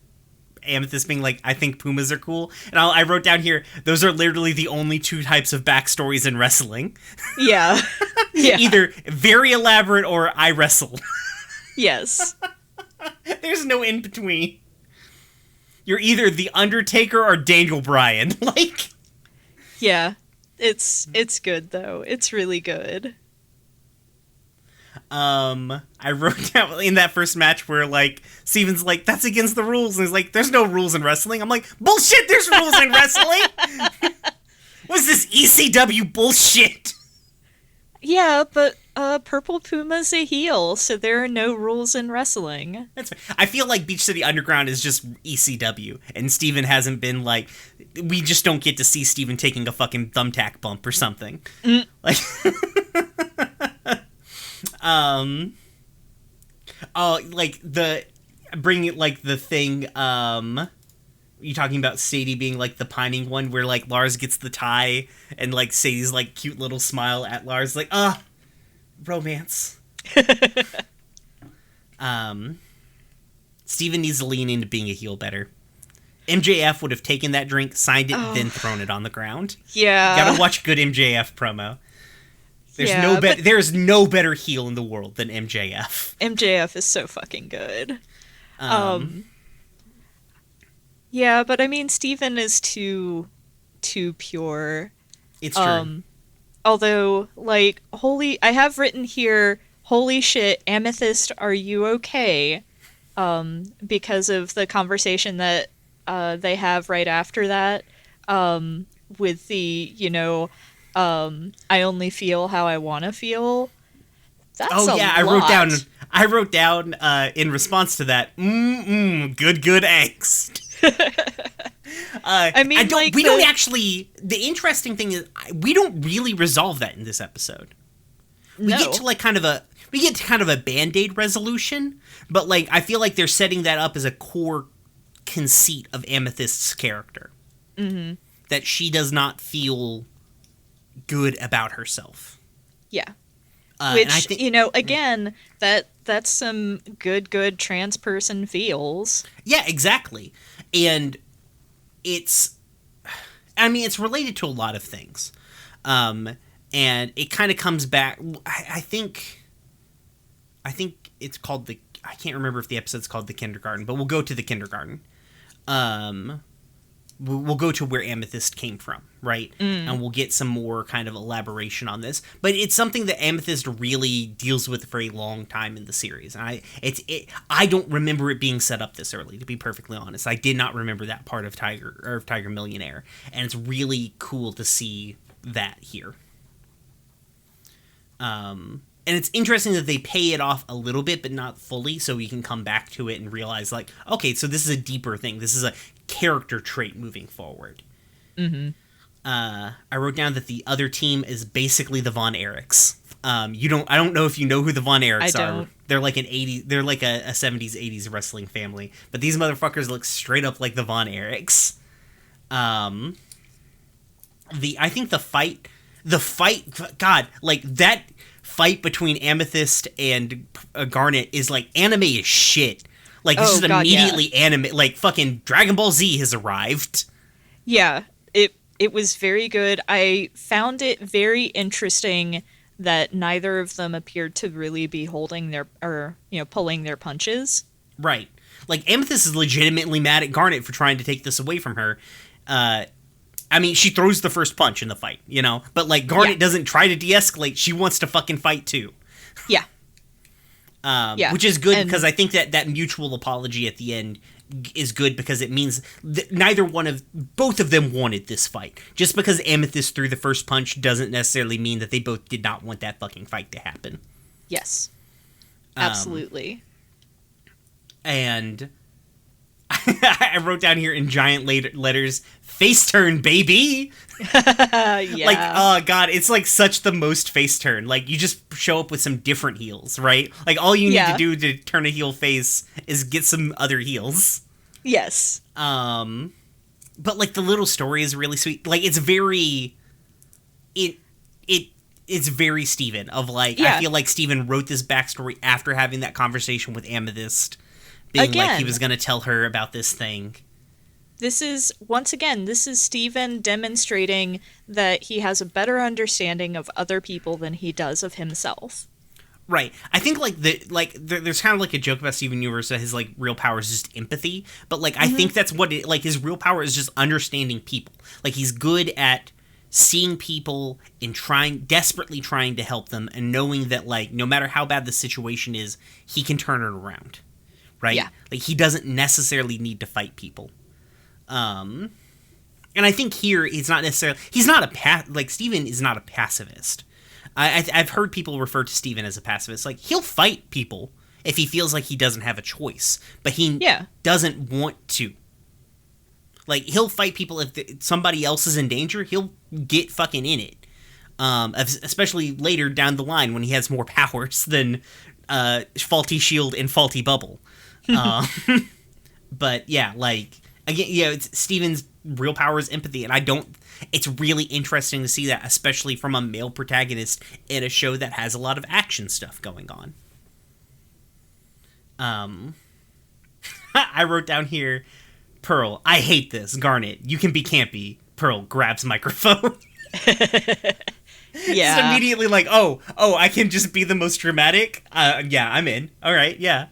Amethyst being like, I think Pumas are cool. And I wrote down here, those are literally the only 2 types of backstories in wrestling. Yeah. Yeah. Either very elaborate or I wrestle. Yes. There's no in between. You're either The Undertaker or Daniel Bryan. Like, Yeah. It's good though. It's really good. I wrote down in that first match where, like, Steven's like, that's against the rules. And he's like, there's no rules in wrestling. I'm like, bullshit, there's rules in wrestling. What's this ECW bullshit? Yeah, but Purple Puma's a heel, so there are no rules in wrestling. That's fine. I feel like Beach City Underground is just ECW, and Steven hasn't been like, we just don't get to see Steven taking a fucking thumbtack bump or something. Like, like bringing it like the thing, you talking about Sadie being like the pining one where like Lars gets the tie and like Sadie's like cute little smile at Lars, like, romance. Steven needs to lean into being a heel better. MJF would have taken that drink, signed it, then thrown it on the ground. Yeah. Gotta watch good MJF promo. But there's no better heel in the world than MJF. MJF is so fucking good. Yeah, but I mean, Steven is too pure. It's true. Although, like, I have written here, holy shit, Amethyst, are you okay? Because of the conversation that they have right after that, with the, I only feel how I want to feel. That's a lot. I wrote down in response to that, good angst. I mean, the interesting thing is, we don't really resolve that in this episode. We No. get to kind of a Band-Aid resolution, but like, I feel like they're setting that up as a core conceit of Amethyst's character. Mm-hmm. That she does not feel good about herself. Yeah. And I Which, think, again, that's some good trans person feels. Yeah, exactly. And it's related to a lot of things. And it kind of comes back, I think it's called I can't remember if the episode's called The Kindergarten, but we'll go to The Kindergarten. we'll go to where Amethyst came from, right? And we'll get some more kind of elaboration on this. But it's something that Amethyst really deals with for a long time in the series. And I don't remember it being set up this early, to be perfectly honest. I did not remember that part of Tiger Millionaire, and it's really cool to see that here. And it's interesting that they pay it off a little bit, but not fully, so we can come back to it and realize, like, okay, so this is a deeper thing. This is a character trait moving forward. Mm-hmm. I wrote down that the other team is basically the Von Erichs. I don't know if you know who the Von Erichs are. They're like they're like a 70s, 80s wrestling family. But these motherfuckers look straight up like the Von Erichs. I think the fight, God, like that fight between Amethyst and Garnet is like anime as shit. Like it's just immediately anime. Like fucking Dragon Ball Z has arrived. Yeah, it was very good. I found it very interesting that neither of them appeared to really be holding their pulling their punches. Right. Like Amethyst is legitimately mad at Garnet for trying to take this away from her. I mean, she throws the first punch in the fight, but like Garnet doesn't try to de-escalate. She wants to fucking fight too. Yeah. Which is good because I think that mutual apology at the end is good because it means that both of them wanted this fight. Just because Amethyst threw the first punch doesn't necessarily mean that they both did not want that fucking fight to happen. Yes. Absolutely. And I wrote down here in giant letters, face turn, baby. Yeah. Like, oh god, it's like such the most face turn. Like, you just show up with some different heels, right? Like, all you need to do to turn a heel face is get some other heels. Yes. But like the little story is really sweet. Like, it's very, it's very Steven of like, I feel like Steven wrote this backstory after having that conversation with Amethyst. Being like he was going to tell her about this thing. This is Steven demonstrating that he has a better understanding of other people than he does of himself. Right. I think there's kind of like a joke about Steven Universe that his like real power is just empathy, but like I think that's what it, like his real power is just understanding people. Like he's good at seeing people and desperately trying to help them and knowing that like no matter how bad the situation is, he can turn it around. Right? Yeah. Like, he doesn't necessarily need to fight people. And I think here, Steven is not a pacifist. I've heard people refer to Steven as a pacifist. Like, he'll fight people if he feels like he doesn't have a choice. But he doesn't want to. Like, he'll fight people if somebody else is in danger, he'll get fucking in it. Especially later down the line when he has more powers than Faulty Shield and Faulty Bubble. But yeah, like again, it's Steven's real power is empathy, and it's really interesting to see that, especially from a male protagonist in a show that has a lot of action stuff going on. I wrote down here, Pearl, I hate this. Garnet, you can be campy. Pearl grabs microphone. Yeah. It's immediately like, oh, I can just be the most dramatic. Yeah, I'm in. All right, yeah.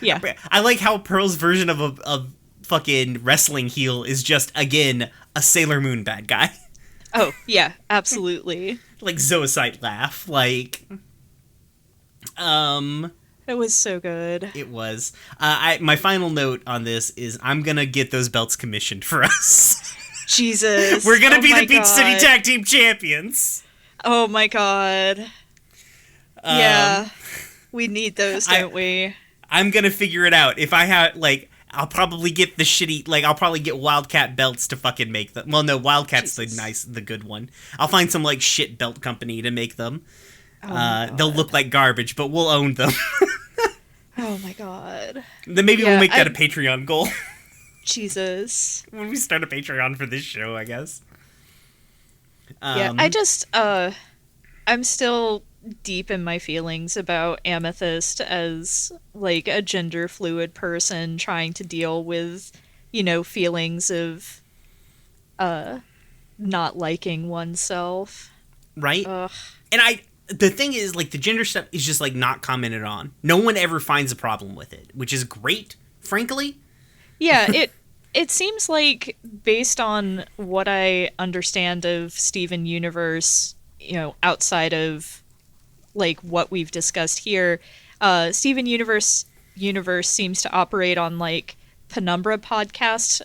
Yeah. I like how Pearl's version of a fucking wrestling heel is just, again, a Sailor Moon bad guy. Oh, yeah, absolutely. Like, Zoocyte laugh. Like, it was so good. It was. My final note on this is I'm gonna get those belts commissioned for us. Jesus. We're gonna be the Beat City Tag Team Champions. Oh my god. Yeah. We need those, don't we? I'm gonna figure it out. If I have, like, I'll probably get I'll probably get Wildcat belts to fucking make them. Well, no, Wildcat's the good one. I'll find some, like, shit belt company to make them. They'll look like garbage, but we'll own them. Oh my god. Then maybe we'll make that a Patreon goal. Jesus. When we start a Patreon for this show, I guess. Yeah, I'm still deep in my feelings about Amethyst as, like, a gender fluid person trying to deal with, feelings of not liking oneself. Right? Ugh. And the thing is, like, the gender stuff is just, like, not commented on. No one ever finds a problem with it, which is great, frankly. Yeah, It seems like, based on what I understand of Steven Universe, outside of like what we've discussed here, Steven Universe seems to operate on like Penumbra podcast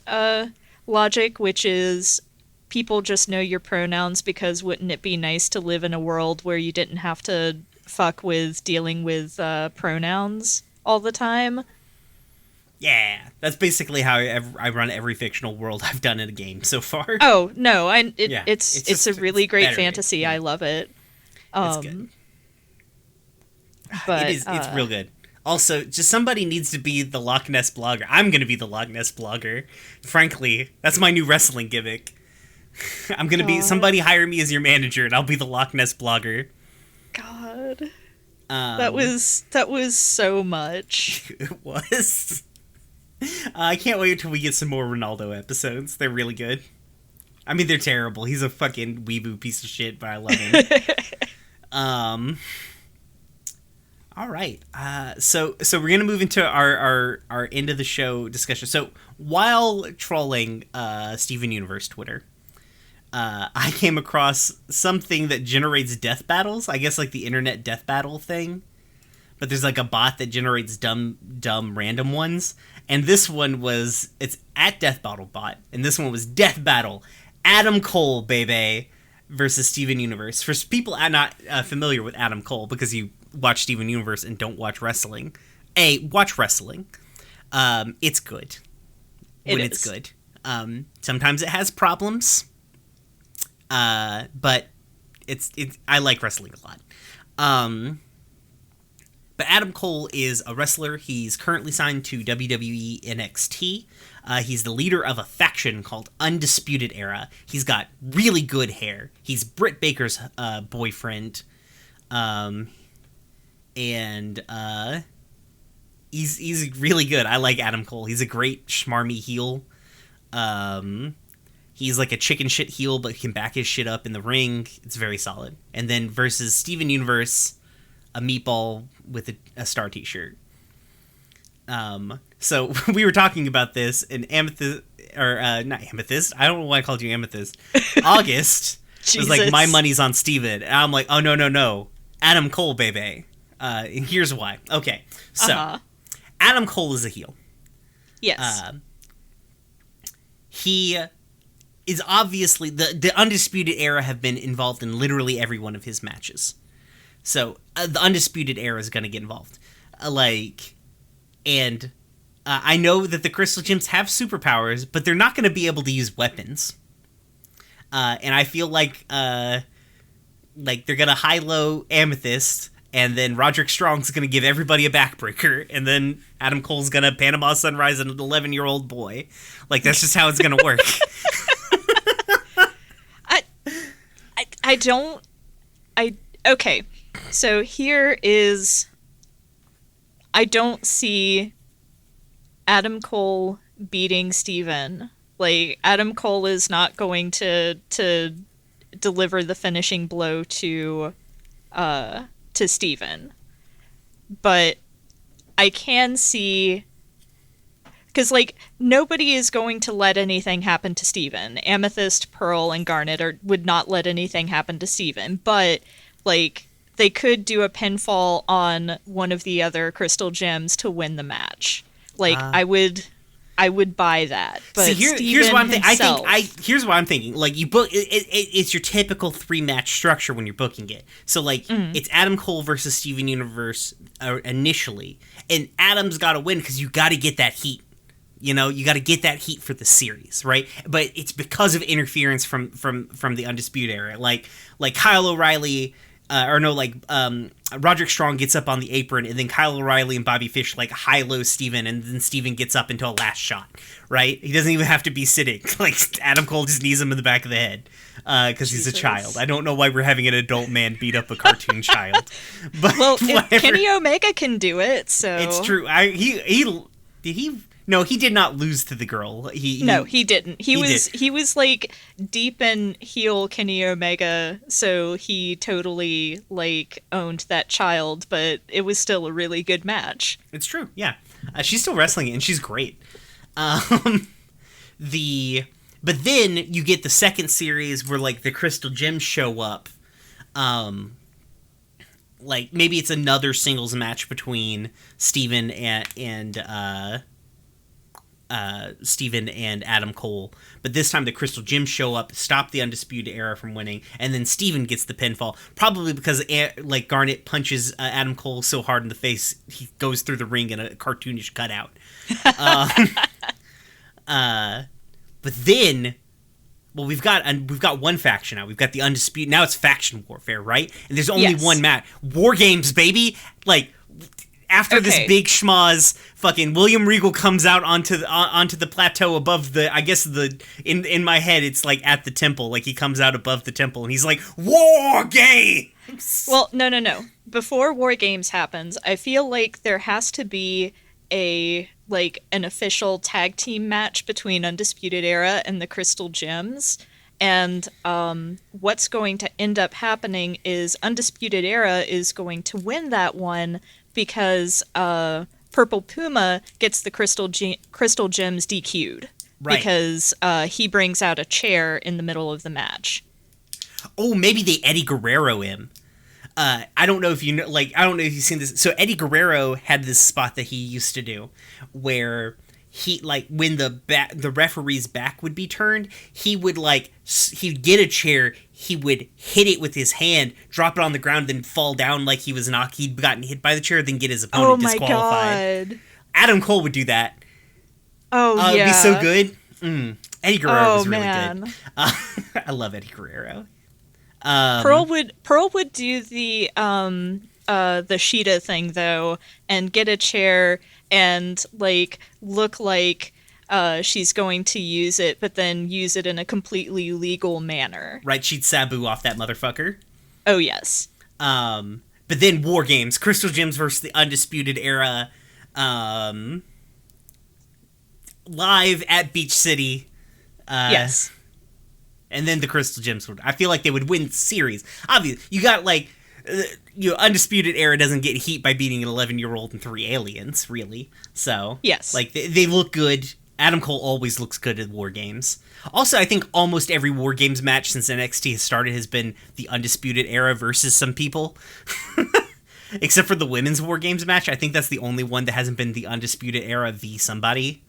logic, which is people just know your pronouns because wouldn't it be nice to live in a world where you didn't have to fuck with dealing with pronouns all the time? Yeah, that's basically how I run every fictional world I've done in a game so far. Oh no, Yeah, it's a really great better. fantasy. Yeah. I love it. It's good. But It's real good. Also, just somebody needs to be the Loch Ness blogger. I'm gonna be the Loch Ness blogger. Frankly, that's my new wrestling gimmick. I'm gonna be somebody hire me as your manager, and I'll be the Loch Ness blogger. God, that was so much. It was. I can't wait until we get some more Ronaldo episodes. They're really good. I mean, they're terrible. He's a fucking weeboo piece of shit, but I love him. All right. So we're gonna move into our end of the show discussion. So while trolling Steven Universe Twitter, I came across something that generates death battles. I guess like the internet death battle thing. But there's like a bot that generates dumb random ones. And this one it's at Death Battle Bot. And this one was Death Battle. Adam Cole, baby, versus Steven Universe. For people not familiar with Adam Cole, because you watch Steven Universe and don't watch wrestling. Watch wrestling. It's good. It's good. Sometimes it has problems. But I like wrestling a lot. But Adam Cole is a wrestler. He's currently signed to WWE NXT. He's the leader of a faction called Undisputed Era. He's got really good hair. He's Britt Baker's boyfriend. And he's really good. I like Adam Cole. He's a great schmarmy heel. He's like a chicken shit heel, but can back his shit up in the ring. It's very solid. And then versus Steven Universe, a meatball with a star t-shirt. So we were talking about this, and Amethyst, or not Amethyst, I don't know why I called you Amethyst. August was like, my money's on Steven. And I'm like, oh, no. Adam Cole, baby. And here's why. Okay, so Adam Cole is a heel. Yes. He is obviously, the Undisputed Era have been involved in literally every one of his matches. So, the Undisputed Era is going to get involved. I know that the Crystal Gems have superpowers, but they're not going to be able to use weapons. And I feel like they're going to high-low Amethyst, and then Roderick Strong's going to give everybody a backbreaker, and then Adam Cole's going to Panama Sunrise an 11-year-old boy. Like, that's just how it's going to work. Okay. So here is, I don't see Adam Cole beating Steven. Like, Adam Cole is not going to deliver the finishing blow to Steven. But I can see, because like nobody is going to let anything happen to Steven. Amethyst, Pearl, and Garnet would not let anything happen to Steven. But like, they could do a pinfall on one of the other Crystal Gems to win the match. Like, I would buy that. But see, here's what I'm thinking. Here's what I'm thinking. Like, you book it's your typical 3-match structure when you're booking it. So like, it's Adam Cole versus Steven Universe initially, and Adam's got to win because you got to get that heat. You know, you got to get that heat for the series, right? But it's because of interference from the Undisputed Era. Like Kyle O'Reilly. Roderick Strong gets up on the apron, and then Kyle O'Reilly and Bobby Fish like high-low Steven, and then Steven gets up into a last shot, right? He doesn't even have to be sitting. Like, Adam Cole just knees him in the back of the head because he's a child. I don't know why we're having an adult man beat up a cartoon child. But well, Kenny Omega can do it, so... It's true. No, he did not lose to the girl. He didn't. He was like deep in heel Kenny Omega, so he totally like owned that child, but it was still a really good match. It's true. Yeah. She's still wrestling it, and she's great. But then you get the second series where like the Crystal Gems show up. Like maybe it's another singles match between Steven and Adam Cole, but this time the Crystal Gems show up, stop the Undisputed Era from winning, and then Steven gets the pinfall, probably because like Garnet punches Adam Cole so hard in the face he goes through the ring in a cartoonish cutout. But then, well, we've got one faction now. We've got the Undisputed. Now it's faction warfare, right? And there's only one match. War Games, baby. Like after this big schmoz, fucking William Regal comes out onto the plateau above the. I guess in my head it's like at the temple. Like he comes out above the temple and he's like, War Games. Well, no. Before War Games happens, I feel like there has to be an official tag team match between Undisputed Era and the Crystal Gems. And what's going to end up happening is Undisputed Era is going to win that one because Purple Puma gets the Crystal Gems DQ'd. Right. Because he brings out a chair in the middle of the match. Oh, maybe they Eddie Guerrero him. I don't know if you know, I don't know if you've seen this. So Eddie Guerrero had this spot that he used to do where he, when the referee's back would be turned, he would, he'd get a chair, he would hit it with his hand, drop it on the ground, then fall down like he'd gotten hit by the chair, then get his opponent disqualified. God. Adam Cole would do that. Oh, yeah. It'd be so good. Eddie Guerrero was really good. I love Eddie Guerrero. Pearl would do the Sheeta thing though, and get a chair and look like she's going to use it, but then use it in a completely legal manner. Right, she'd Sabu off that motherfucker. Oh yes. But then War Games, Crystal Gems versus the Undisputed Era, live at Beach City. Yes. And then the Crystal Gems would. I feel like they would win the series. Obviously, you got Undisputed Era doesn't get heat by beating an 11-year-old and 3 aliens, really. So yes, they look good. Adam Cole always looks good at War Games. Also, I think almost every War Games match since NXT has started has been the Undisputed Era versus some people. Except for the women's War Games match, I think that's the only one that hasn't been the Undisputed Era v somebody.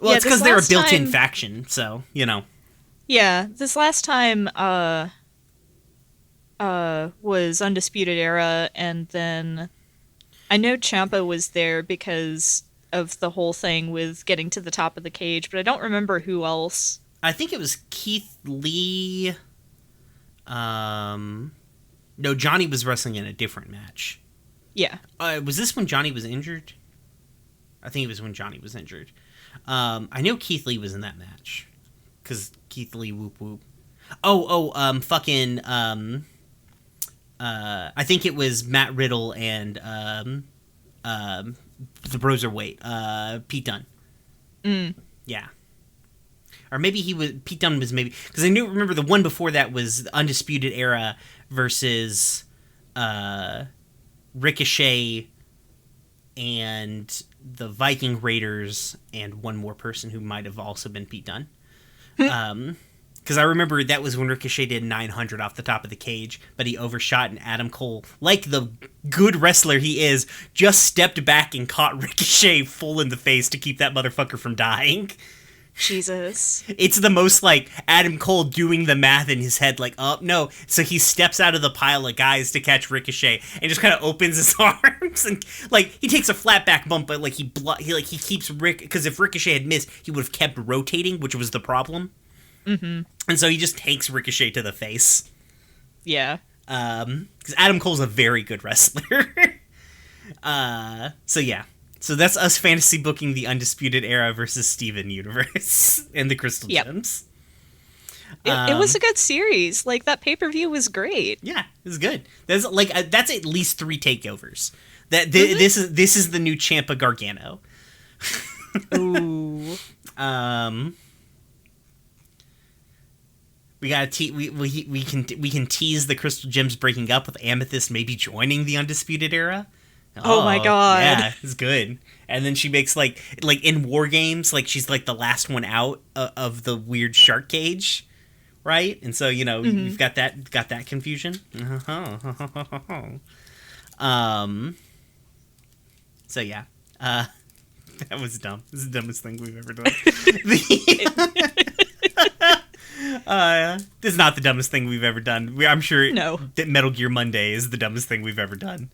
Well, it's because they're a built-in faction, so, you know. Yeah, this last time was Undisputed Era, and then I know Ciampa was there because of the whole thing with getting to the top of the cage, but I don't remember who else. I think it was Keith Lee. No, Johnny was wrestling in a different match. Yeah. Was this when Johnny was injured? I think it was when Johnny was injured. I know Keith Lee was in that match. Because Keith Lee, whoop whoop. I think it was Matt Riddle and the Broserweight, Pete Dunne. Yeah. Or maybe Pete Dunne was maybe, because I remember the one before that was the Undisputed Era versus Ricochet and the Viking Raiders and one more person who might have also been Pete Dunne. Because I remember that was when Ricochet did 900 off the top of the cage, but he overshot, and Adam Cole, like the good wrestler he is, just stepped back and caught Ricochet full in the face to keep that motherfucker from dying. Jesus. It's the most, Adam Cole doing the math in his head, oh, no. So he steps out of the pile of guys to catch Ricochet and just kind of opens his arms and, he takes a flat back bump, but, he keeps because if Ricochet had missed, he would have kept rotating, which was the problem. Mm-hmm. And so he just takes Ricochet to the face. Yeah. Because Adam Cole's a very good wrestler. So yeah. So that's us fantasy booking the Undisputed Era versus Steven Universe and the Crystal Gems. It was a good series. That pay-per-view was great. Yeah, it was good. That's that's at least 3 takeovers. This is the new Ciampa Gargano. Ooh. We gotta we can tease the Crystal Gems breaking up with Amethyst maybe joining the Undisputed Era. Oh my god. Yeah, it's good. And then she makes like in war games, like she's like the last one out of the weird shark cage, right? And so you've got that confusion. So yeah, that was dumb. This is the dumbest thing we've ever done. This is not the dumbest thing we've ever done. I'm sure that Metal Gear Monday is the dumbest thing we've ever done.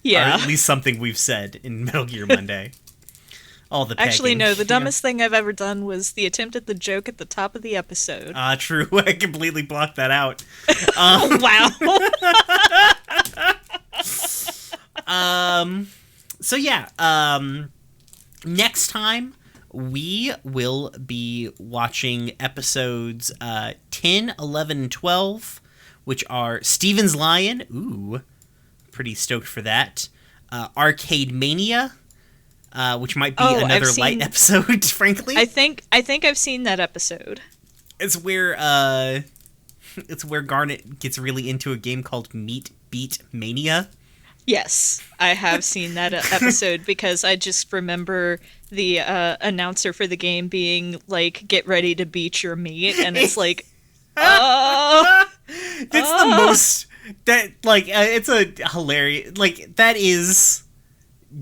Yeah. Or at least something we've said in Metal Gear Monday. All the pegging. Actually, no, the dumbest thing I've ever done was the attempt at the joke at the top of the episode. True. I completely blocked that out. Wow. So yeah, next time we will be watching episodes 10, 11, and 12, which are Steven's Lion. Ooh, pretty stoked for that. Arcade Mania, which might be another light episode, frankly. I think I've seen that episode. It's where Garnet gets really into a game called Meat Beat Mania. Yes, I have seen that episode because I just remember the announcer for the game being like, "Get ready to beat your meat," and it's like, oh, that's the most that like it's a hilarious like that is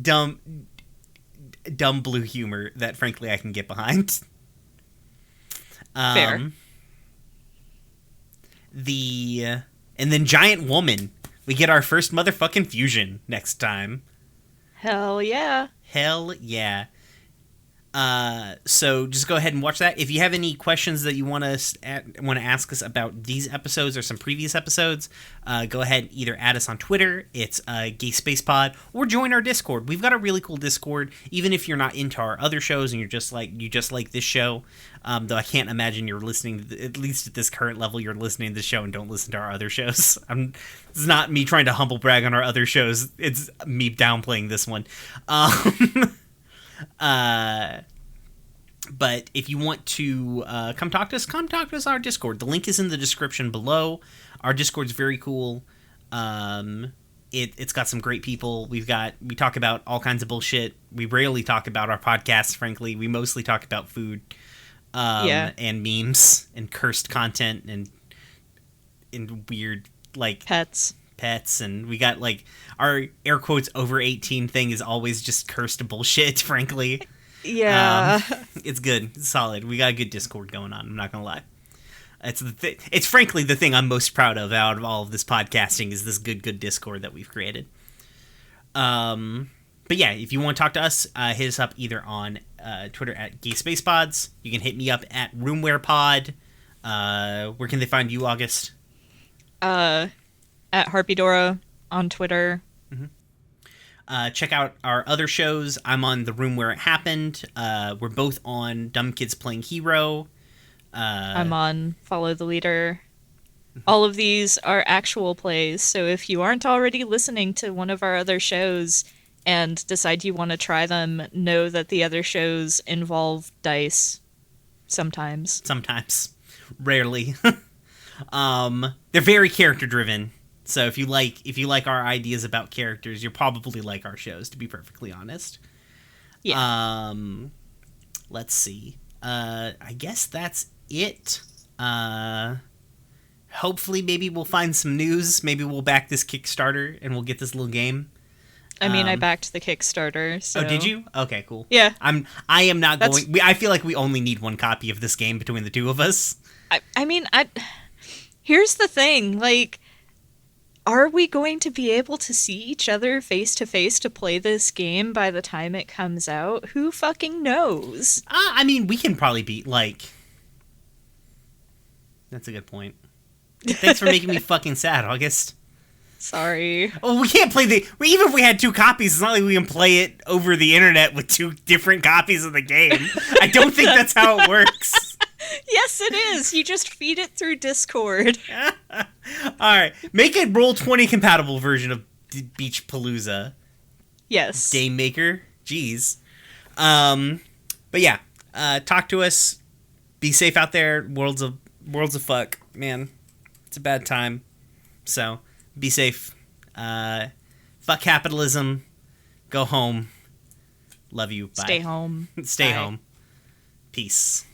dumb blue humor that frankly I can get behind. Fair. And then Giant Woman. We get our first motherfucking fusion next time. Hell yeah. Hell yeah. So just go ahead and watch that. If you have any questions that you want to ask us about these episodes or some previous episodes, go ahead and either add us on Twitter. It's Gay Space Pod, or join our Discord. We've got a really cool Discord. Even if you're not into our other shows and you just like this show, though I can't imagine you're listening. At least at this current level, you're listening to the show and don't listen to our other shows. It's not me trying to humble brag on our other shows. It's me downplaying this one. But if you want to come talk to us on our Discord. The link is in the description below. Our Discord's very cool. It's got some great people. We talk about all kinds of bullshit. We rarely talk about our podcasts, frankly. We mostly talk about food, and memes and cursed content and weird like pets. And we got like our air quotes over 18 thing is always just cursed bullshit, frankly. Yeah. It's good. It's solid. We got a good Discord going on. I'm not gonna lie. It's frankly the thing I'm most proud of out of all of this podcasting is this good Discord that we've created. But yeah, if you want to talk to us, hit us up either on Twitter at GaySpacePods. You can hit me up at RoomWarePod. Where can they find you, August? At Harpydora on Twitter. Check out our other shows. I'm on The Room Where It Happened. We're both on Dumb Kids Playing Hero. I'm on Follow the Leader. All of these are actual plays, so if you aren't already listening to one of our other shows and decide you want to try them, know that the other shows involve dice. Sometimes. Rarely. They're very character driven. So if you like our ideas about characters, you'll probably like our shows, to be perfectly honest. Yeah. Let's see. I guess that's it. Hopefully maybe we'll find some news. Maybe we'll back this Kickstarter and we'll get this little game. I mean, I backed the Kickstarter, so... Oh, did you? Okay, cool. Yeah. I am not going... I feel like we only need one copy of this game between the two of us. I mean, here's the thing, like... Are we going to be able to see each other face to face to play this game by the time it comes out? Who fucking knows? I mean, we can probably be, like... That's a good point. Thanks for making me fucking sad, August. Sorry. Oh, we can't play even if we had two copies, it's not like we can play it over the internet with two different copies of the game. I don't think that's how it works. Yes, it is. You just feed it through Discord. Alright, make a Roll20 compatible version of Beach Palooza. Yes. Game Maker. Jeez. But yeah, talk to us. Be safe out there. World's of fuck. Man, it's a bad time. So, be safe. Fuck capitalism. Go home. Love you. Bye. Stay home. Stay Bye. home. Peace.